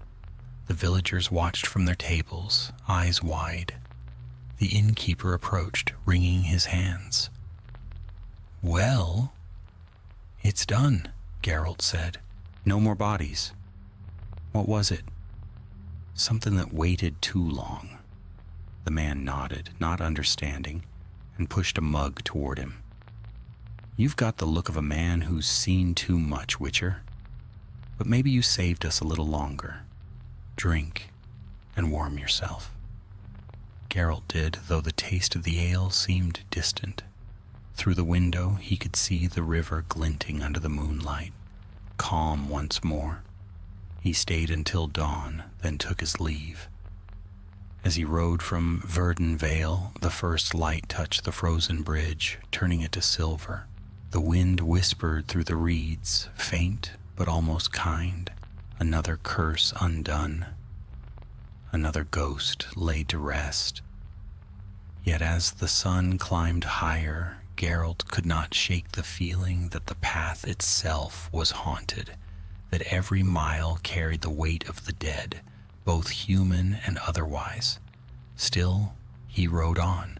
The villagers watched from their tables, eyes wide. The innkeeper approached, wringing his hands. "Well, it's done," Geralt said. "No more bodies." "What was it?" "Something that waited too long." The man nodded, not understanding, and pushed a mug toward him. "You've got the look of a man who's seen too much, Witcher. But maybe you saved us a little longer. Drink and warm yourself." Geralt did, though the taste of the ale seemed distant. Through the window he could see the river glinting under the moonlight, calm once more. He stayed until dawn, then took his leave. As he rode from Verdun Vale, the first light touched the frozen bridge, turning it to silver. The wind whispered through the reeds, faint but almost kind. Another curse undone. Another ghost laid to rest. Yet as the sun climbed higher, Geralt could not shake the feeling that the path itself was haunted, that every mile carried the weight of the dead, both human and otherwise. Still, he rode on,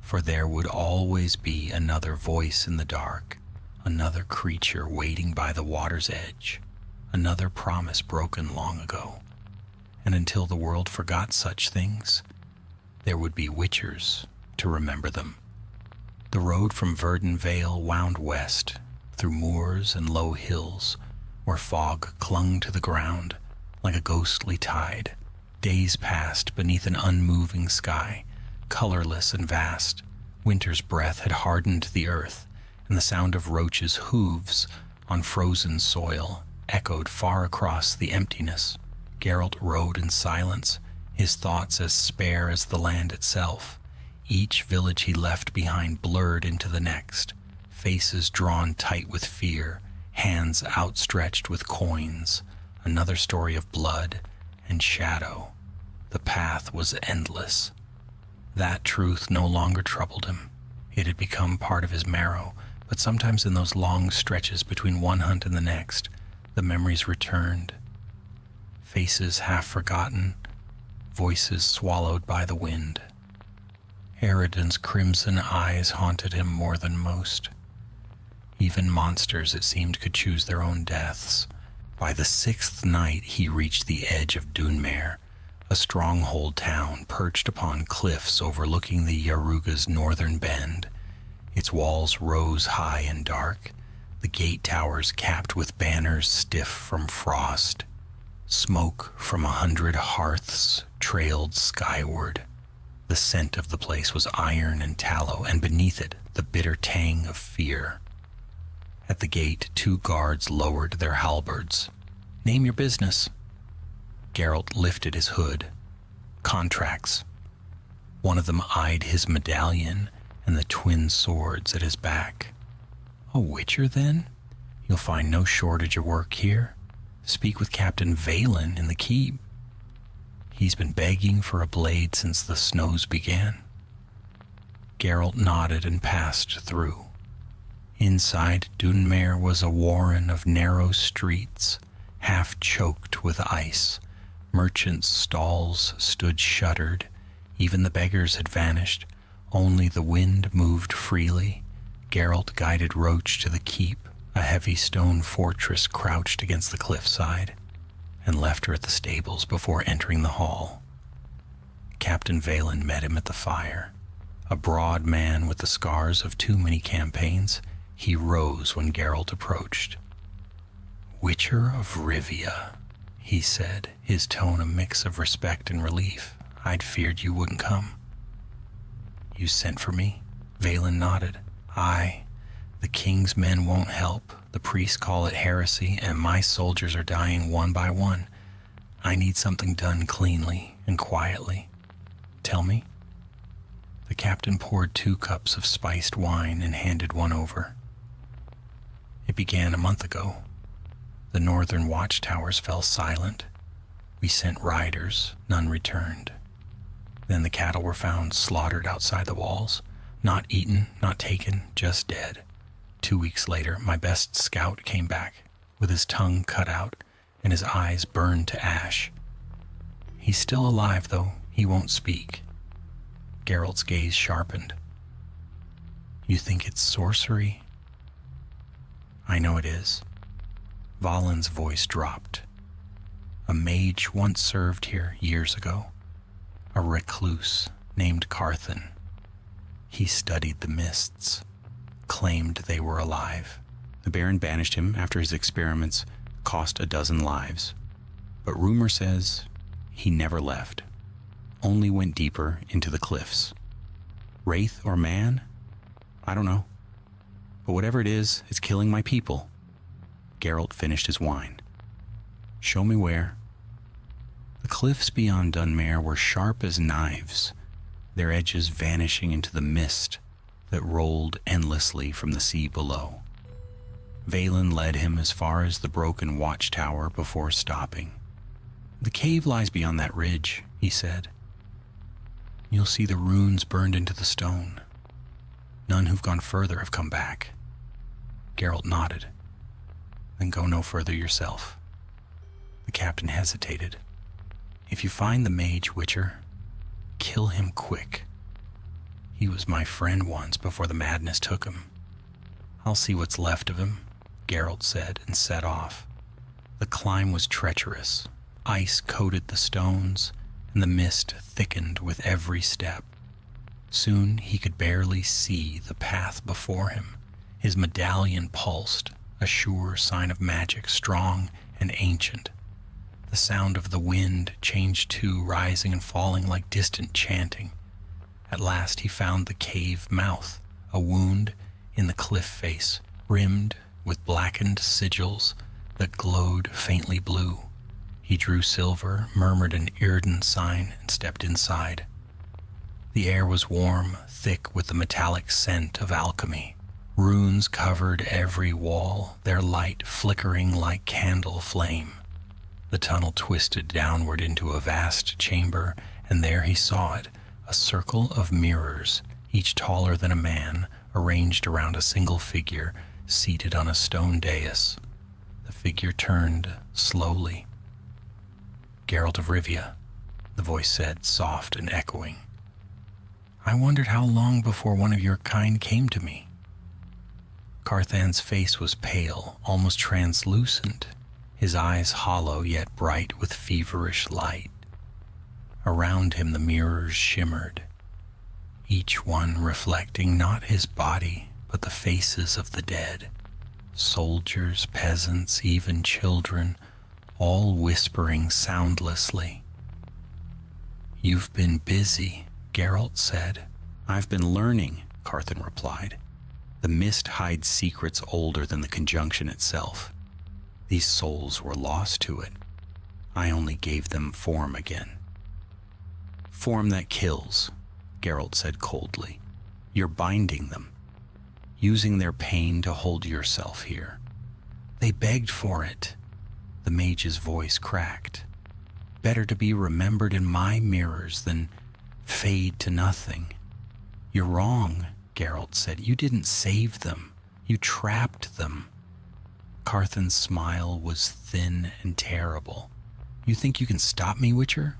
for there would always be another voice in the dark, another creature waiting by the water's edge, another promise broken long ago. And until the world forgot such things, there would be Witchers to remember them. The road from Verdun Vale wound west, through moors and low hills, where fog clung to the ground like a ghostly tide. Days passed beneath an unmoving sky, colorless and vast. Winter's breath had hardened the earth, and the sound of roaches' hooves on frozen soil echoed far across the emptiness. Geralt rode in silence, his thoughts as spare as the land itself. Each village he left behind blurred into the next, faces drawn tight with fear, hands outstretched with coins. Another story of blood and shadow. The path was endless. That truth no longer troubled him. It had become part of his marrow, but sometimes in those long stretches between one hunt and the next, the memories returned. Faces half forgotten, voices swallowed by the wind. Eridan's crimson eyes haunted him more than most. Even monsters, it seemed, could choose their own deaths. By the 6th night he reached the edge of Dunmer, a stronghold town perched upon cliffs overlooking the Yaruga's northern bend. Its walls rose high and dark, the gate towers capped with banners stiff from frost. Smoke from 100 hearths trailed skyward. The scent of the place was iron and tallow, and beneath it the bitter tang of fear. At the gate, 2 guards lowered their halberds. "Name your business." Geralt lifted his hood. "Contracts." One of them eyed his medallion and the twin swords at his back. "A Witcher, then? You'll find no shortage of work here. Speak with Captain Valen in the keep. He's been begging for a blade since the snows began." Geralt nodded and passed through. Inside Dunmer was a warren of narrow streets, half choked with ice. Merchants' stalls stood shuttered. Even the beggars had vanished. Only the wind moved freely. Geralt guided Roach to the keep, a heavy stone fortress crouched against the cliffside, and left her at the stables before entering the hall. Captain Valen met him at the fire. A broad man with the scars of too many campaigns, he rose when Geralt approached. "Witcher of Rivia," he said, his tone a mix of respect and relief. "I'd feared you wouldn't come." "You sent for me?" Valen nodded. "Aye. The king's men won't help. The priests call it heresy, and my soldiers are dying one by one. I need something done cleanly and quietly." "Tell me." The captain poured 2 cups of spiced wine and handed one over. "It began a month ago. The northern watchtowers fell silent. We sent riders, none returned. Then the cattle were found slaughtered outside the walls, not eaten, not taken, just dead. 2 weeks later, my best scout came back, with his tongue cut out and his eyes burned to ash. He's still alive, though. He won't speak." Geralt's gaze sharpened. "You think it's sorcery?" "I know it is." Valen's voice dropped. "A mage once served here years ago, a recluse named Carthan. He studied the mists, claimed they were alive. The Baron banished him after his experiments cost 12 lives, but rumor says he never left, only went deeper into the cliffs. Wraith or man? I don't know. But whatever it is, it's killing my people." Geralt finished his wine. "Show me where." The cliffs beyond Dunmer were sharp as knives, their edges vanishing into the mist that rolled endlessly from the sea below. Valen led him as far as the broken watchtower before stopping. "The cave lies beyond that ridge," he said. "You'll see the runes burned into the stone. None who've gone further have come back." Geralt nodded. "Then go no further yourself." The captain hesitated. "If you find the mage Witcher, kill him quick. He was my friend once before the madness took him." "I'll see what's left of him," Geralt said and set off. The climb was treacherous. Ice coated the stones, and the mist thickened with every step. Soon he could barely see the path before him. His medallion pulsed, a sure sign of magic, strong and ancient. The sound of the wind changed too, rising and falling like distant chanting. At last he found the cave mouth, a wound in the cliff face, rimmed with blackened sigils that glowed faintly blue. He drew silver, murmured an Irden sign, and stepped inside. The air was warm, thick with the metallic scent of alchemy. Runes covered every wall, their light flickering like candle flame. The tunnel twisted downward into a vast chamber, and there he saw it, a circle of mirrors, each taller than a man, arranged around a single figure, seated on a stone dais. The figure turned slowly. "Geralt of Rivia," the voice said, soft and echoing. "I wondered how long before one of your kind came to me." Carthan's face was pale, almost translucent, his eyes hollow yet bright with feverish light. Around him the mirrors shimmered, each one reflecting not his body, but the faces of the dead. Soldiers, peasants, even children, all whispering soundlessly. "You've been busy," Geralt said. "I've been learning," Carthan replied. "The mist hides secrets older than the conjunction itself. These souls were lost to it. I only gave them form again." "Form that kills," Geralt said coldly. "You're binding them, using their pain to hold yourself here." "They begged for it." The mage's voice cracked. "Better to be remembered in my mirrors than fade to nothing. "You're wrong," Geralt said. "You didn't save them. You trapped them." Carthan's smile was thin and terrible. "You think you can stop me, Witcher?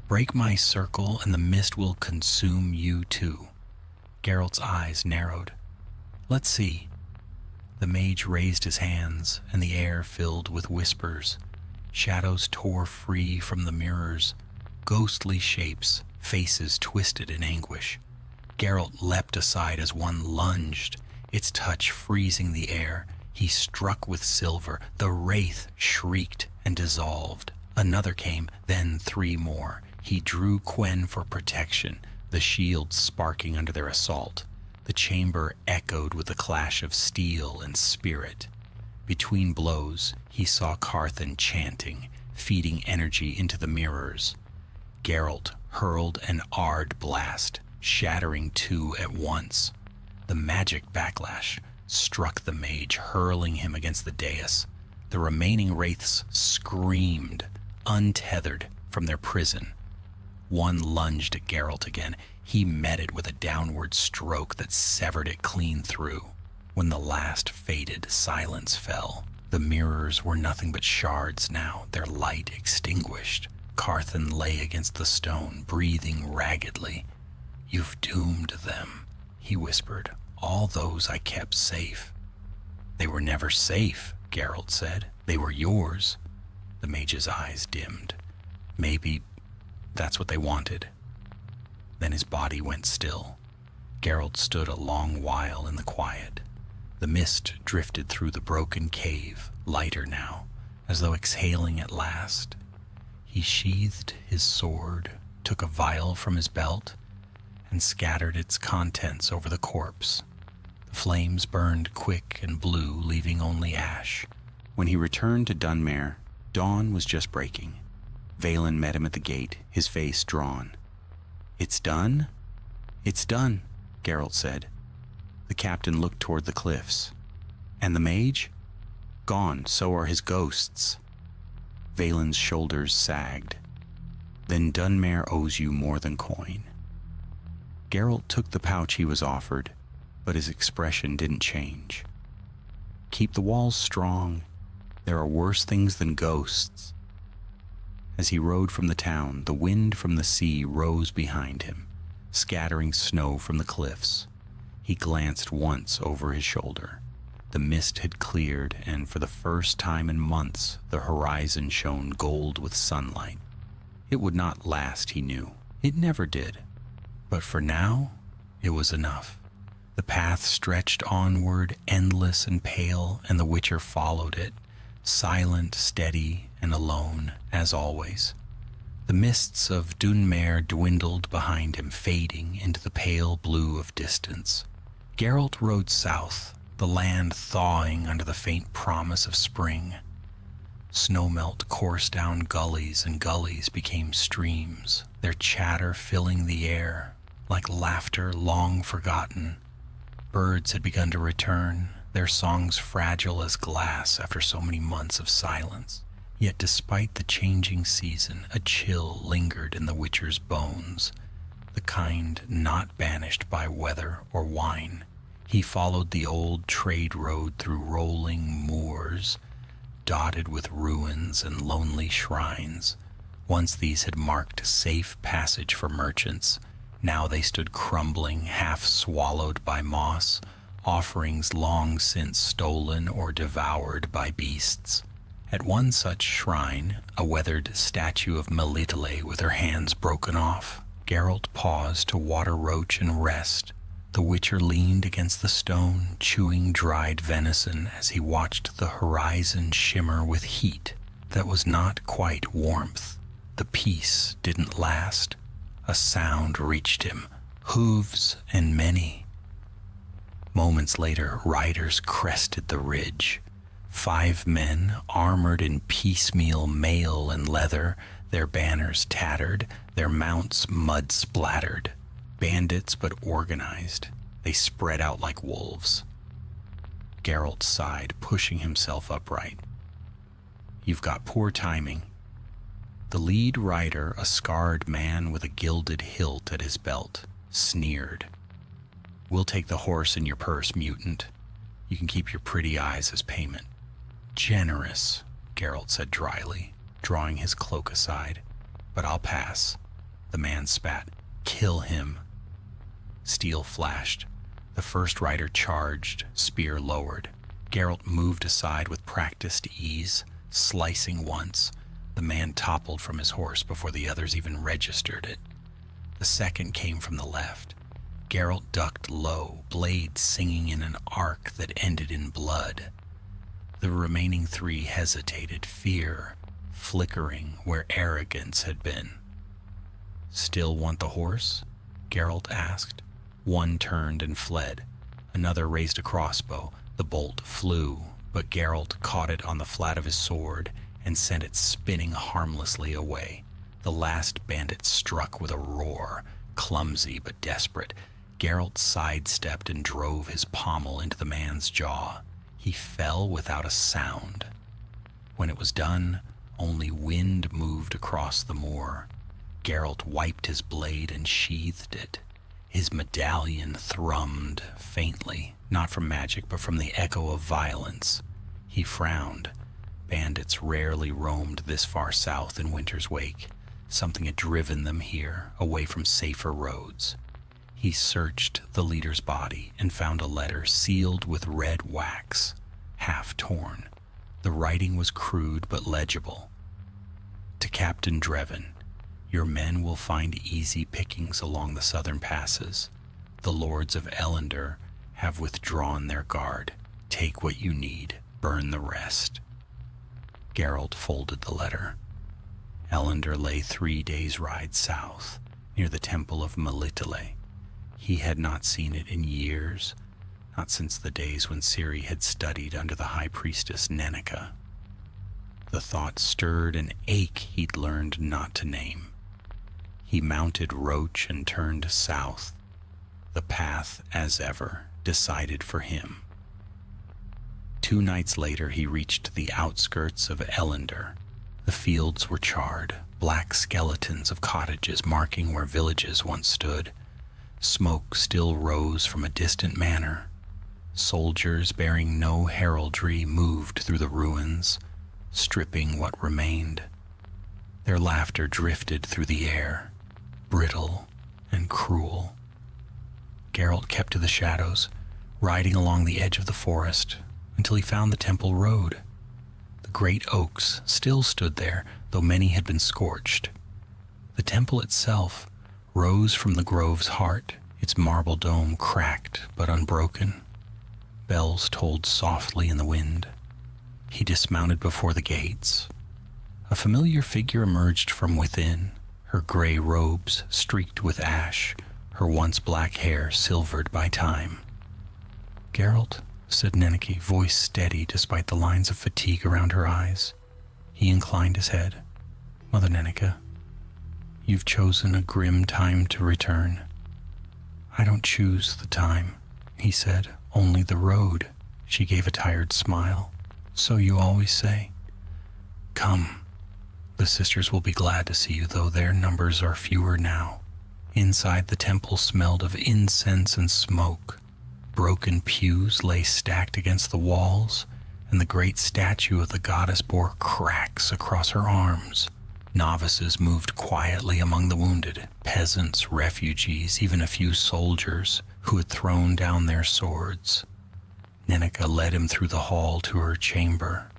Break my circle and the mist will consume you too." Geralt's eyes narrowed. "Let's see." The mage raised his hands, and the air filled with whispers. Shadows tore free from the mirrors, ghostly shapes, faces twisted in anguish. Geralt leapt aside as one lunged, its touch freezing the air. He struck with silver. The wraith shrieked and dissolved. Another came, then 3 more. He drew Quen for protection, the shields sparking under their assault. The chamber echoed with the clash of steel and spirit. Between blows, he saw Carthan chanting, feeding energy into the mirrors. Geralt hurled an Ard blast, shattering 2 at once. The magic backlash struck the mage, hurling him against the dais. The remaining wraiths screamed, untethered from their prison. One lunged at Geralt again. He met it with a downward stroke that severed it clean through. When the last faded, silence fell. The mirrors were nothing but shards now, their light extinguished. Carthan lay against the stone, breathing raggedly. "You've doomed them," he whispered. "All those I kept safe." "They were never safe," Geralt said. "They were yours." The mage's eyes dimmed. "Maybe that's what they wanted." Then his body went still. Geralt stood a long while in the quiet. The mist drifted through the broken cave, lighter now, as though exhaling at last. He sheathed his sword, took a vial from his belt, and scattered its contents over the corpse. The flames burned quick and blue, leaving only ash. When he returned to Dunmere, dawn was just breaking. Valen met him at the gate, his face drawn. "It's done?" "It's done," Geralt said. The captain looked toward the cliffs. "And the mage?" "Gone, so are his ghosts." Valen's shoulders sagged. "Then Dunmere owes you more than coin." Geralt took the pouch he was offered, but his expression didn't change. "Keep the walls strong. There are worse things than ghosts." As he rode from the town, the wind from the sea rose behind him, scattering snow from the cliffs. He glanced once over his shoulder. The mist had cleared, and for the first time in months, the horizon shone gold with sunlight. It would not last, he knew. It never did. But for now, it was enough. The path stretched onward, endless and pale, and the Witcher followed it, silent, steady, and alone, as always. The mists of Dunmere dwindled behind him, fading into the pale blue of distance. Geralt rode south, the land thawing under the faint promise of spring. Snowmelt coursed down gullies, and gullies became streams, their chatter filling the air, like laughter long forgotten. Birds had begun to return, their songs fragile as glass after so many months of silence. Yet despite the changing season, a chill lingered in the Witcher's bones, the kind not banished by weather or wine. He followed the old trade road through rolling moors, dotted with ruins and lonely shrines. Once these had marked safe passage for merchants. Now they stood crumbling, half swallowed by moss, offerings long since stolen or devoured by beasts. At one such shrine, a weathered statue of Melitele with her hands broken off, Geralt paused to water roach and rest. The Witcher leaned against the stone, chewing dried venison as he watched the horizon shimmer with heat that was not quite warmth. The peace didn't last. A sound reached him, hooves and many. Moments later, riders crested the ridge. 5 men, armored in piecemeal mail and leather, their banners tattered, their mounts mud-splattered. Bandits but organized, they spread out like wolves. Geralt sighed, pushing himself upright. "You've got poor timing." The lead rider, a scarred man with a gilded hilt at his belt, sneered. We'll take the horse and your purse, mutant. You can keep your pretty eyes as payment. Generous, Geralt said dryly, drawing his cloak aside. But I'll pass. The man spat. Kill him. Steel flashed. The first rider charged, spear lowered. Geralt moved aside with practiced ease, slicing once. The man toppled from his horse before the others even registered it. The second came from the left. Geralt ducked low, blade singing in an arc that ended in blood. The remaining three hesitated, fear flickering where arrogance had been. Still want the horse? Geralt asked. One turned and fled. Another raised a crossbow. The bolt flew, but Geralt caught it on the flat of his sword and sent it spinning harmlessly away. The last bandit struck with a roar, clumsy but desperate. Geralt sidestepped and drove his pommel into the man's jaw. He fell without a sound. When it was done, only wind moved across the moor. Geralt wiped his blade and sheathed it. His medallion thrummed faintly, not from magic, but from the echo of violence. He frowned. Bandits rarely roamed this far south in winter's wake. Something had driven them here, away from safer roads. He searched the leader's body and found a letter sealed with red wax, half torn. The writing was crude but legible. To Captain Drevin, your men will find easy pickings along the southern passes. The lords of Elendor have withdrawn their guard. Take what you need, burn the rest. Geralt folded the letter. Elendor lay 3 days' ride south, near the temple of Melitele. He had not seen it in years, not since the days when Ciri had studied under the high priestess Nennika. The thought stirred an ache he'd learned not to name. He mounted Roach and turned south, the path, as ever, decided for him. 2 nights later he reached the outskirts of Elendor. The fields were charred, black skeletons of cottages marking where villages once stood. Smoke still rose from a distant manor. Soldiers bearing no heraldry moved through the ruins, stripping what remained. Their laughter drifted through the air, brittle and cruel. Geralt kept to the shadows, riding along the edge of the forest until he found the temple road. The great oaks still stood there, though many had been scorched. The temple itself rose from the grove's heart, its marble dome cracked but unbroken. Bells tolled softly in the wind. He dismounted before the gates. A familiar figure emerged from within, her gray robes streaked with ash, her once black hair silvered by time. Geralt, said Neneke, voice steady despite the lines of fatigue around her eyes. He inclined his head. Mother Neneke, you've chosen a grim time to return. I don't choose the time, he said, only the road. She gave a tired smile. So you always say. Come. The sisters will be glad to see you, though their numbers are fewer now. Inside the temple smelled of incense and smoke. Broken pews lay stacked against the walls, and the great statue of the goddess bore cracks across her arms. Novices moved quietly among the wounded, peasants, refugees, even a few soldiers who had thrown down their swords. Neneke led him through the hall to her chamber.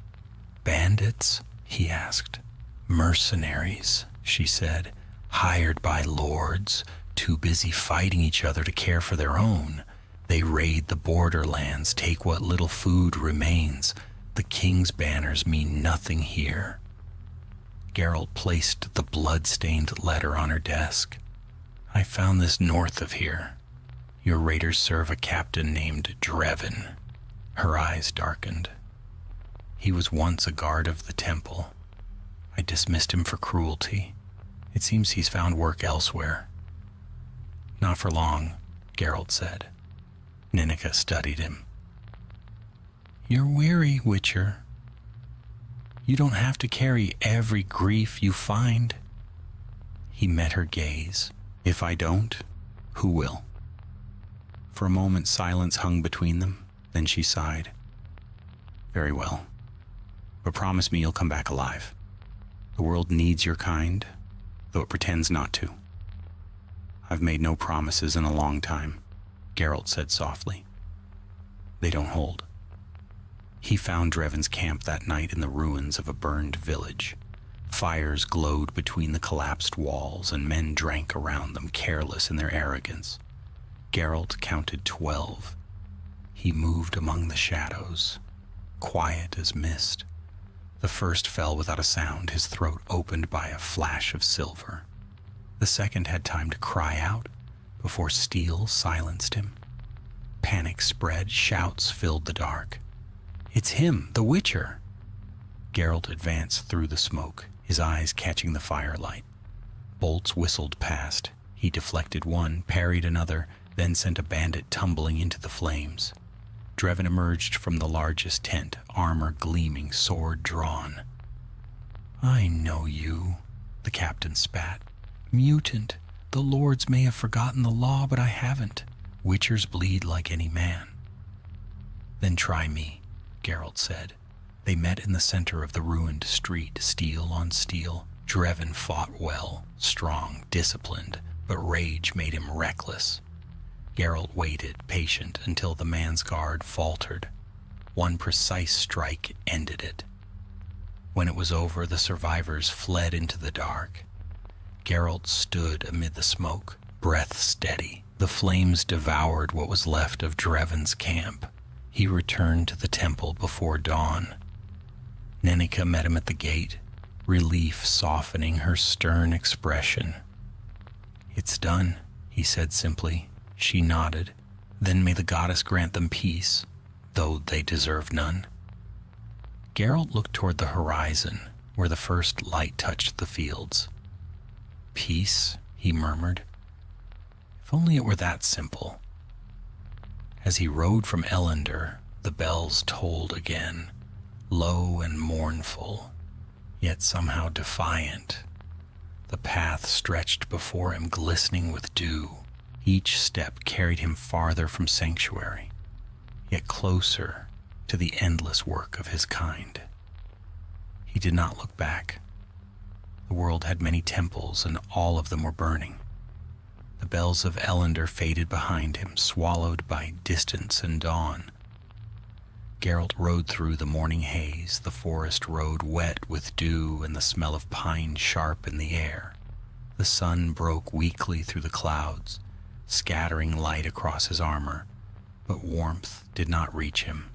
Bandits? He asked. Mercenaries, she said, hired by lords, too busy fighting each other to care for their own. They raid the borderlands, take what little food remains. The king's banners mean nothing here. Geralt placed the blood-stained letter on her desk. I found this north of here. Your raiders serve a captain named Drevin. Her eyes darkened. He was once a guard of the temple. I dismissed him for cruelty. It seems he's found work elsewhere. Not for long, Geralt said. Neneke studied him. You're weary, Witcher. You don't have to carry every grief you find. He met her gaze. If I don't, who will? For a moment, silence hung between them. Then she sighed. Very well. But promise me you'll come back alive. The world needs your kind, though it pretends not to. I've made no promises in a long time, Geralt said softly. They don't hold. He found Drevin's camp that night in the ruins of a burned village. Fires glowed between the collapsed walls, and men drank around them, careless in their arrogance. Geralt counted 12. He moved among the shadows, quiet as mist. The first fell without a sound, his throat opened by a flash of silver. The second had time to cry out before steel silenced him. Panic spread, shouts filled the dark. It's him, the Witcher! Geralt advanced through the smoke, his eyes catching the firelight. Bolts whistled past. He deflected one, parried another, then sent a bandit tumbling into the flames. Drevin emerged from the largest tent, armor gleaming, sword drawn. I know you, the captain spat. Mutant. The lords may have forgotten the law, but I haven't. Witchers bleed like any man. Then try me, Geralt said. They met in the center of the ruined street, steel on steel. Drevin fought well, strong, disciplined, but rage made him reckless. Geralt waited, patient, until the man's guard faltered. One precise strike ended it. When it was over, the survivors fled into the dark. Geralt stood amid the smoke, breath steady. The flames devoured what was left of Drevin's camp. He returned to the temple before dawn. Nenica met him at the gate, relief softening her stern expression. It's done, he said simply. She nodded. Then may the goddess grant them peace, though they deserve none. Geralt looked toward the horizon, where the first light touched the fields. Peace, he murmured. If only it were that simple. As he rode from Elendor, the bells tolled again, low and mournful, yet somehow defiant. The path stretched before him, glistening with dew. Each step carried him farther from sanctuary, yet closer to the endless work of his kind. He did not look back. The world had many temples, and all of them were burning. The bells of Elendor faded behind him, swallowed by distance and dawn. Geralt rode through the morning haze, the forest road wet with dew and the smell of pine sharp in the air. The sun broke weakly through the clouds, scattering light across his armor, but warmth did not reach him.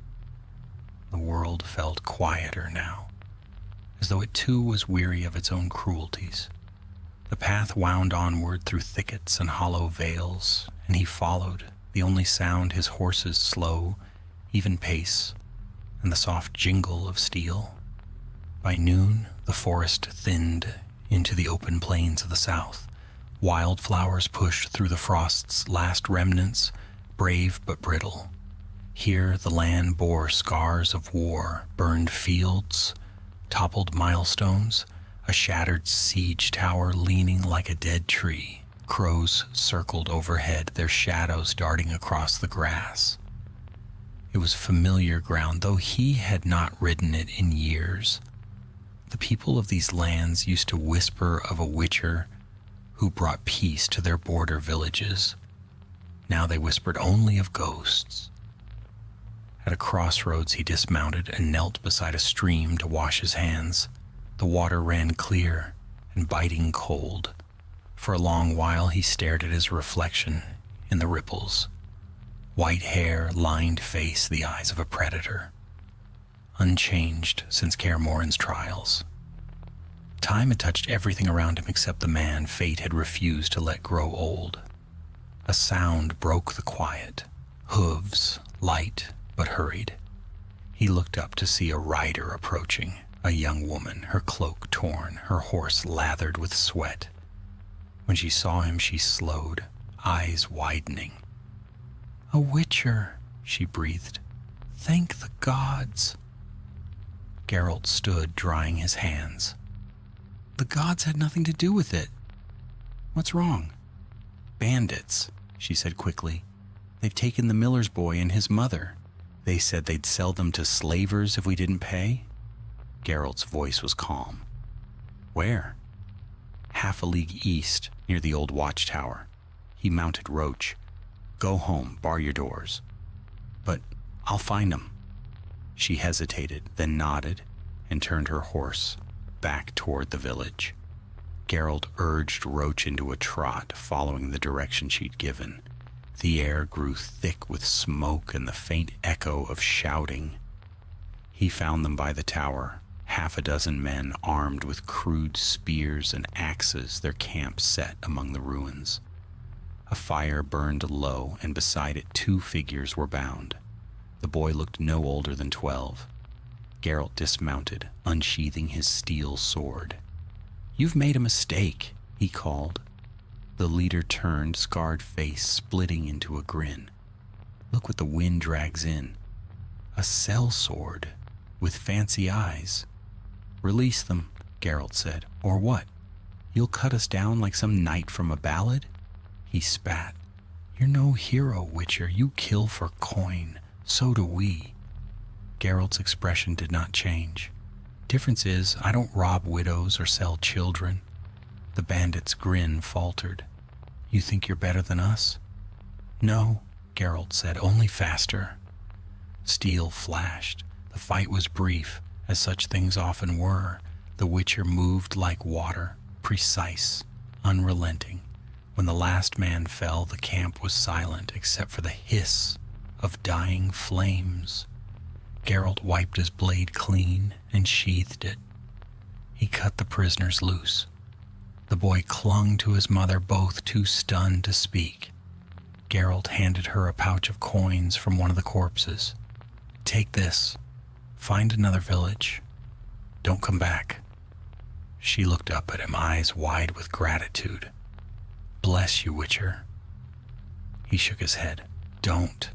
The world felt quieter now, as though it too was weary of its own cruelties. The path wound onward through thickets and hollow vales, and he followed, the only sound his horse's slow, even pace, and the soft jingle of steel. By noon, the forest thinned into the open plains of the south. Wildflowers pushed through the frost's last remnants, brave but brittle. Here the land bore scars of war, burned fields, toppled milestones, a shattered siege tower leaning like a dead tree. Crows circled overhead, their shadows darting across the grass. It was familiar ground, though he had not ridden it in years. The people of these lands used to whisper of a witcher who brought peace to their border villages. Now they whispered only of ghosts. At a crossroads he dismounted and knelt beside a stream to wash his hands. The water ran clear and biting cold. For a long while he stared at his reflection in the ripples. White hair, lined face, the eyes of a predator. Unchanged since Kaer Morhen's trials. Time had touched everything around him except the man fate had refused to let grow old. A sound broke the quiet. Hooves, light but hurried. He looked up to see a rider approaching, a young woman, her cloak torn, her horse lathered with sweat. When she saw him, she slowed, eyes widening. "A witcher," she breathed. "Thank the gods." Geralt stood, drying his hands. "The gods had nothing to do with it. What's wrong?" "Bandits," she said quickly. They've taken the miller's boy and his mother. They said they'd sell them to slavers if we didn't pay." Geralt's voice was calm. "Where?" "Half a league east, near the old watchtower." He mounted Roach. "Go home, bar your doors." "But I'll find 'em." She hesitated, then nodded and turned her horse back toward the village. Geralt urged Roach into a trot, following the direction she'd given. The air grew thick with smoke and the faint echo of shouting. He found them by the tower, half a dozen men armed with crude spears and axes, their camp set among the ruins. A fire burned low, and beside it 2 figures were bound. The boy looked no older than 12. Geralt dismounted, unsheathing his steel sword. "You've made a mistake," he called. The leader turned, scarred face splitting into a grin. "Look what the wind drags in. A sellsword with fancy eyes." "Release them," Geralt said. "Or what? You'll cut us down like some knight from a ballad?" He spat. "You're no hero, Witcher. You kill for coin. So do we." Geralt's expression did not change. "Difference is, I don't rob widows or sell children." The bandit's grin faltered. "You think you're better than us?" "No," Geralt said, "only faster." Steel flashed. The fight was brief, as such things often were. The Witcher moved like water, precise, unrelenting. When the last man fell, the camp was silent except for the hiss of dying flames. Geralt wiped his blade clean and sheathed it. He cut the prisoners loose. The boy clung to his mother, both too stunned to speak. Geralt handed her a pouch of coins from one of the corpses. "Take this. Find another village. Don't come back." She looked up at him, eyes wide with gratitude. "Bless you, Witcher." He shook his head. "Don't."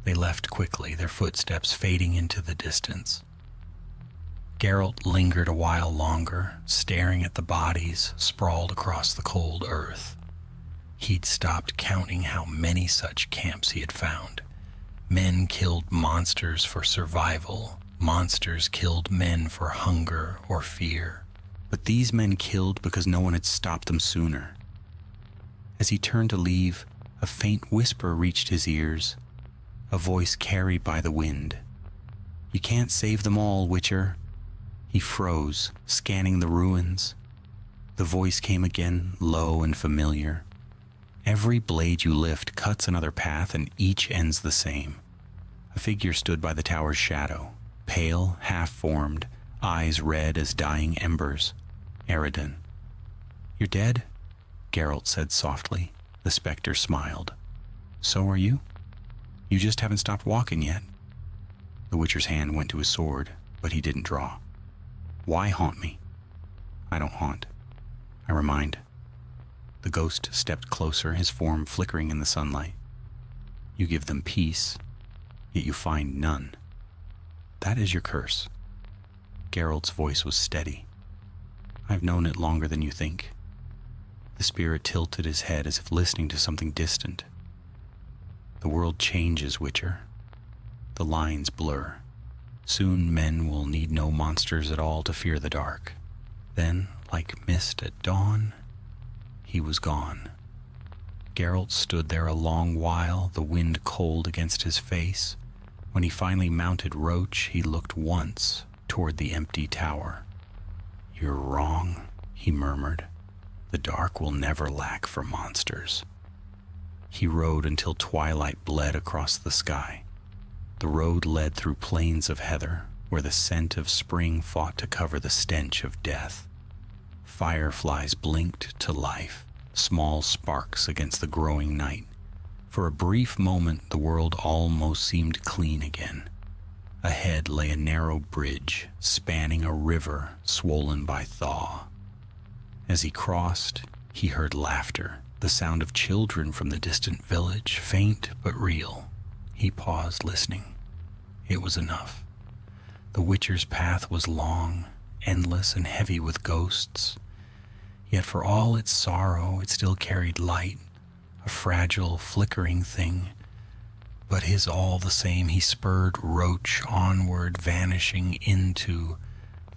They left quickly, their footsteps fading into the distance. Geralt lingered a while longer, staring at the bodies sprawled across the cold earth. He'd stopped counting how many such camps he had found. Men killed monsters for survival. Monsters killed men for hunger or fear. But these men killed because no one had stopped them sooner. As he turned to leave, a faint whisper reached his ears, a voice carried by the wind. "You can't save them all, Witcher." He froze, scanning the ruins. The voice came again, low and familiar. "Every blade you lift cuts another path, and each ends the same." A figure stood by the tower's shadow, pale, half-formed, eyes red as dying embers. Eridan. "You're dead?" Geralt said softly. The specter smiled. "So are you? You just haven't stopped walking yet." The Witcher's hand went to his sword, but he didn't draw. "Why haunt me?" "I don't haunt. I remind." The ghost stepped closer, his form flickering in the sunlight. "You give them peace, yet you find none. That is your curse." Geralt's voice was steady. "I've known it longer than you think." The spirit tilted his head as if listening to something distant. "The world changes, Witcher. The lines blur. Soon men will need no monsters at all to fear the dark. Then, like mist at dawn, he was gone." Geralt stood there a long while, the wind cold against his face. When he finally mounted Roach, he looked once toward the empty tower. "You're wrong," he murmured. "The dark will never lack for monsters." He rode until twilight bled across the sky. The road led through plains of heather, where the scent of spring fought to cover the stench of death. Fireflies blinked to life, small sparks against the growing night. For a brief moment, the world almost seemed clean again. Ahead lay a narrow bridge, spanning a river swollen by thaw. As he crossed, he heard laughter, the sound of children from the distant village, faint but real. He paused, listening. It was enough. The Witcher's path was long, endless, and heavy with ghosts. Yet for all its sorrow, it still carried light, a fragile, flickering thing, But his all the same, he spurred Roach onward, vanishing into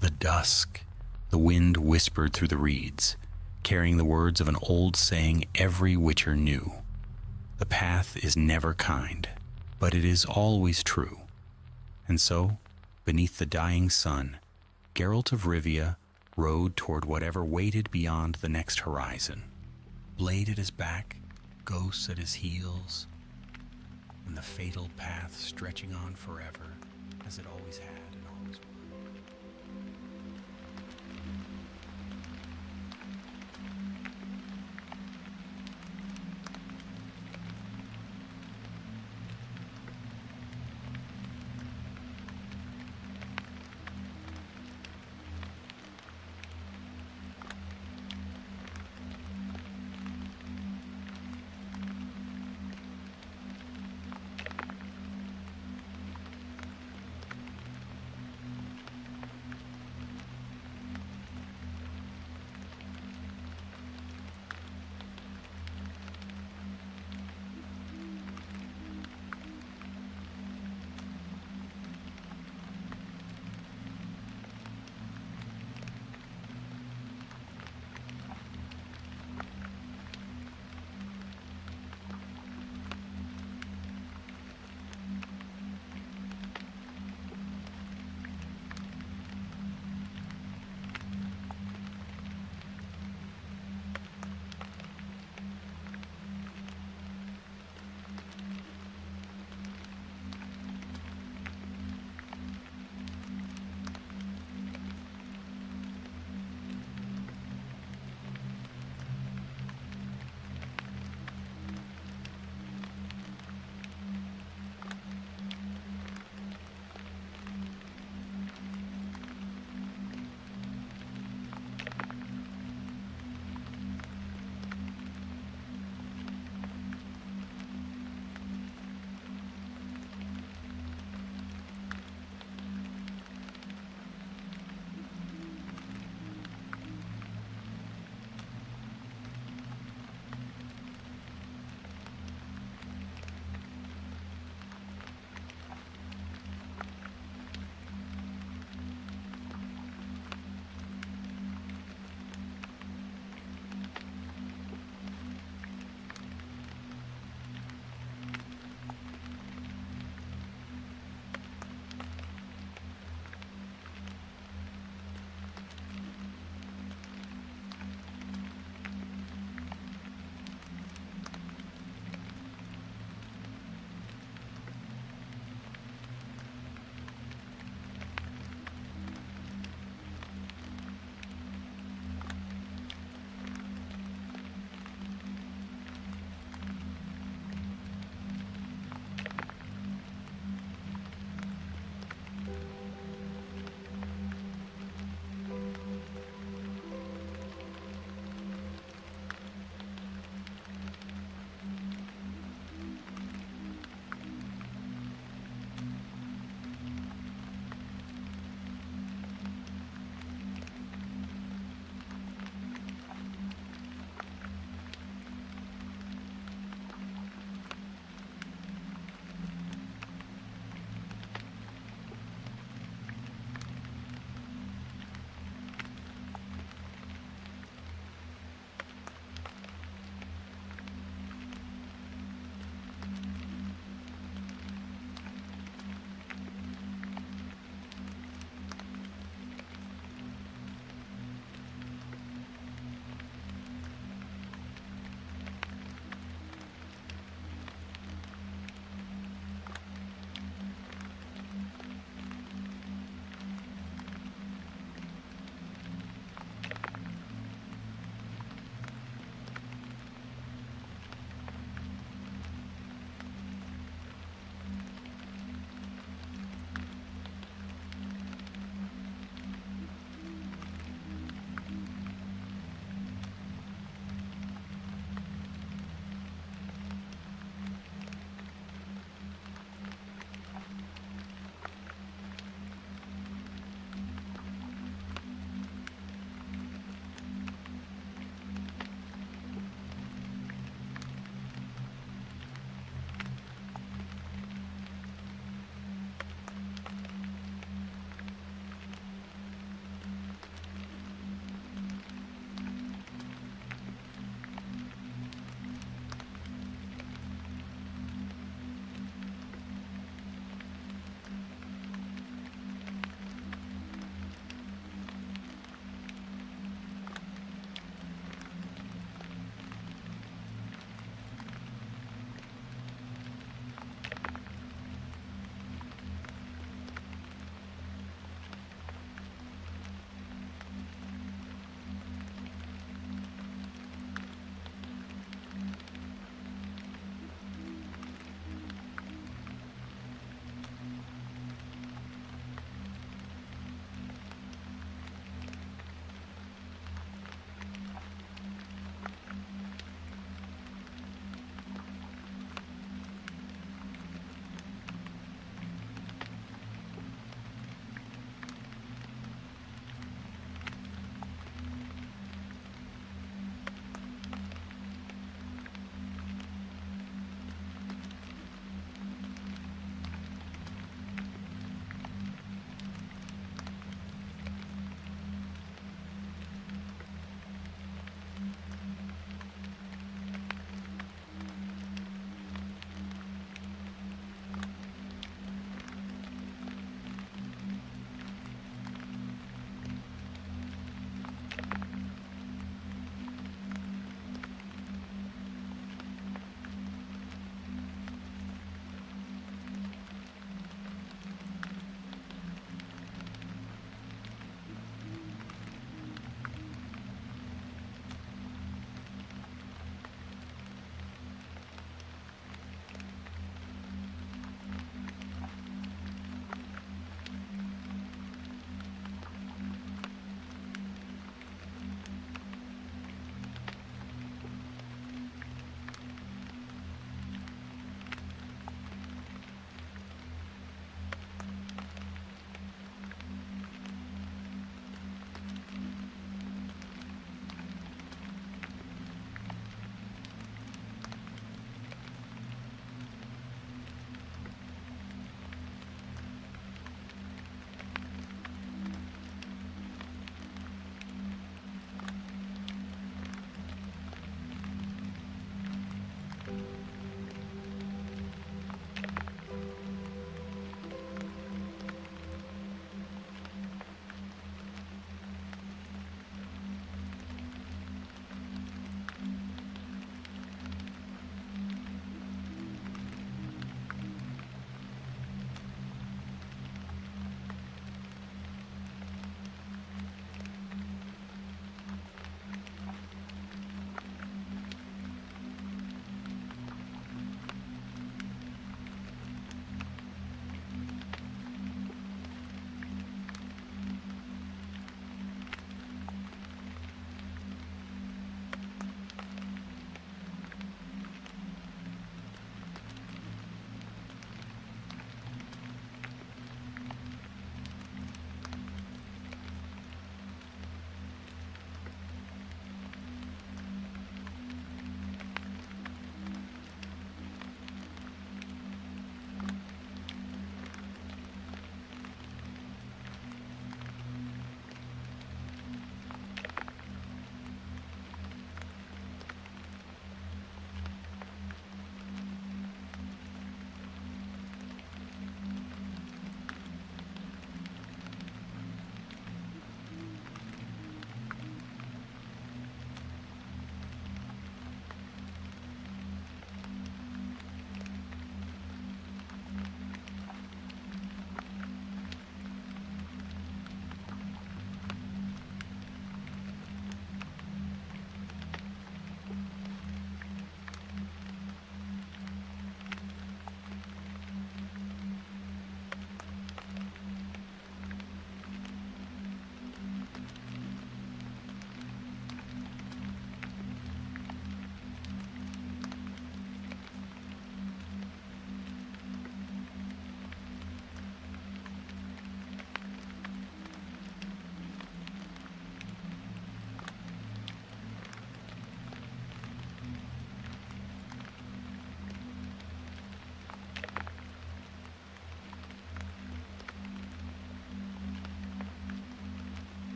the dusk. The wind whispered through the reeds, carrying the words of an old saying every witcher knew. The path is never kind, but it is always true. And so, beneath the dying sun, Geralt of Rivia rode toward whatever waited beyond the next horizon. Blade at his back, ghosts at his heels, and the fatal path stretching on forever, as it always has.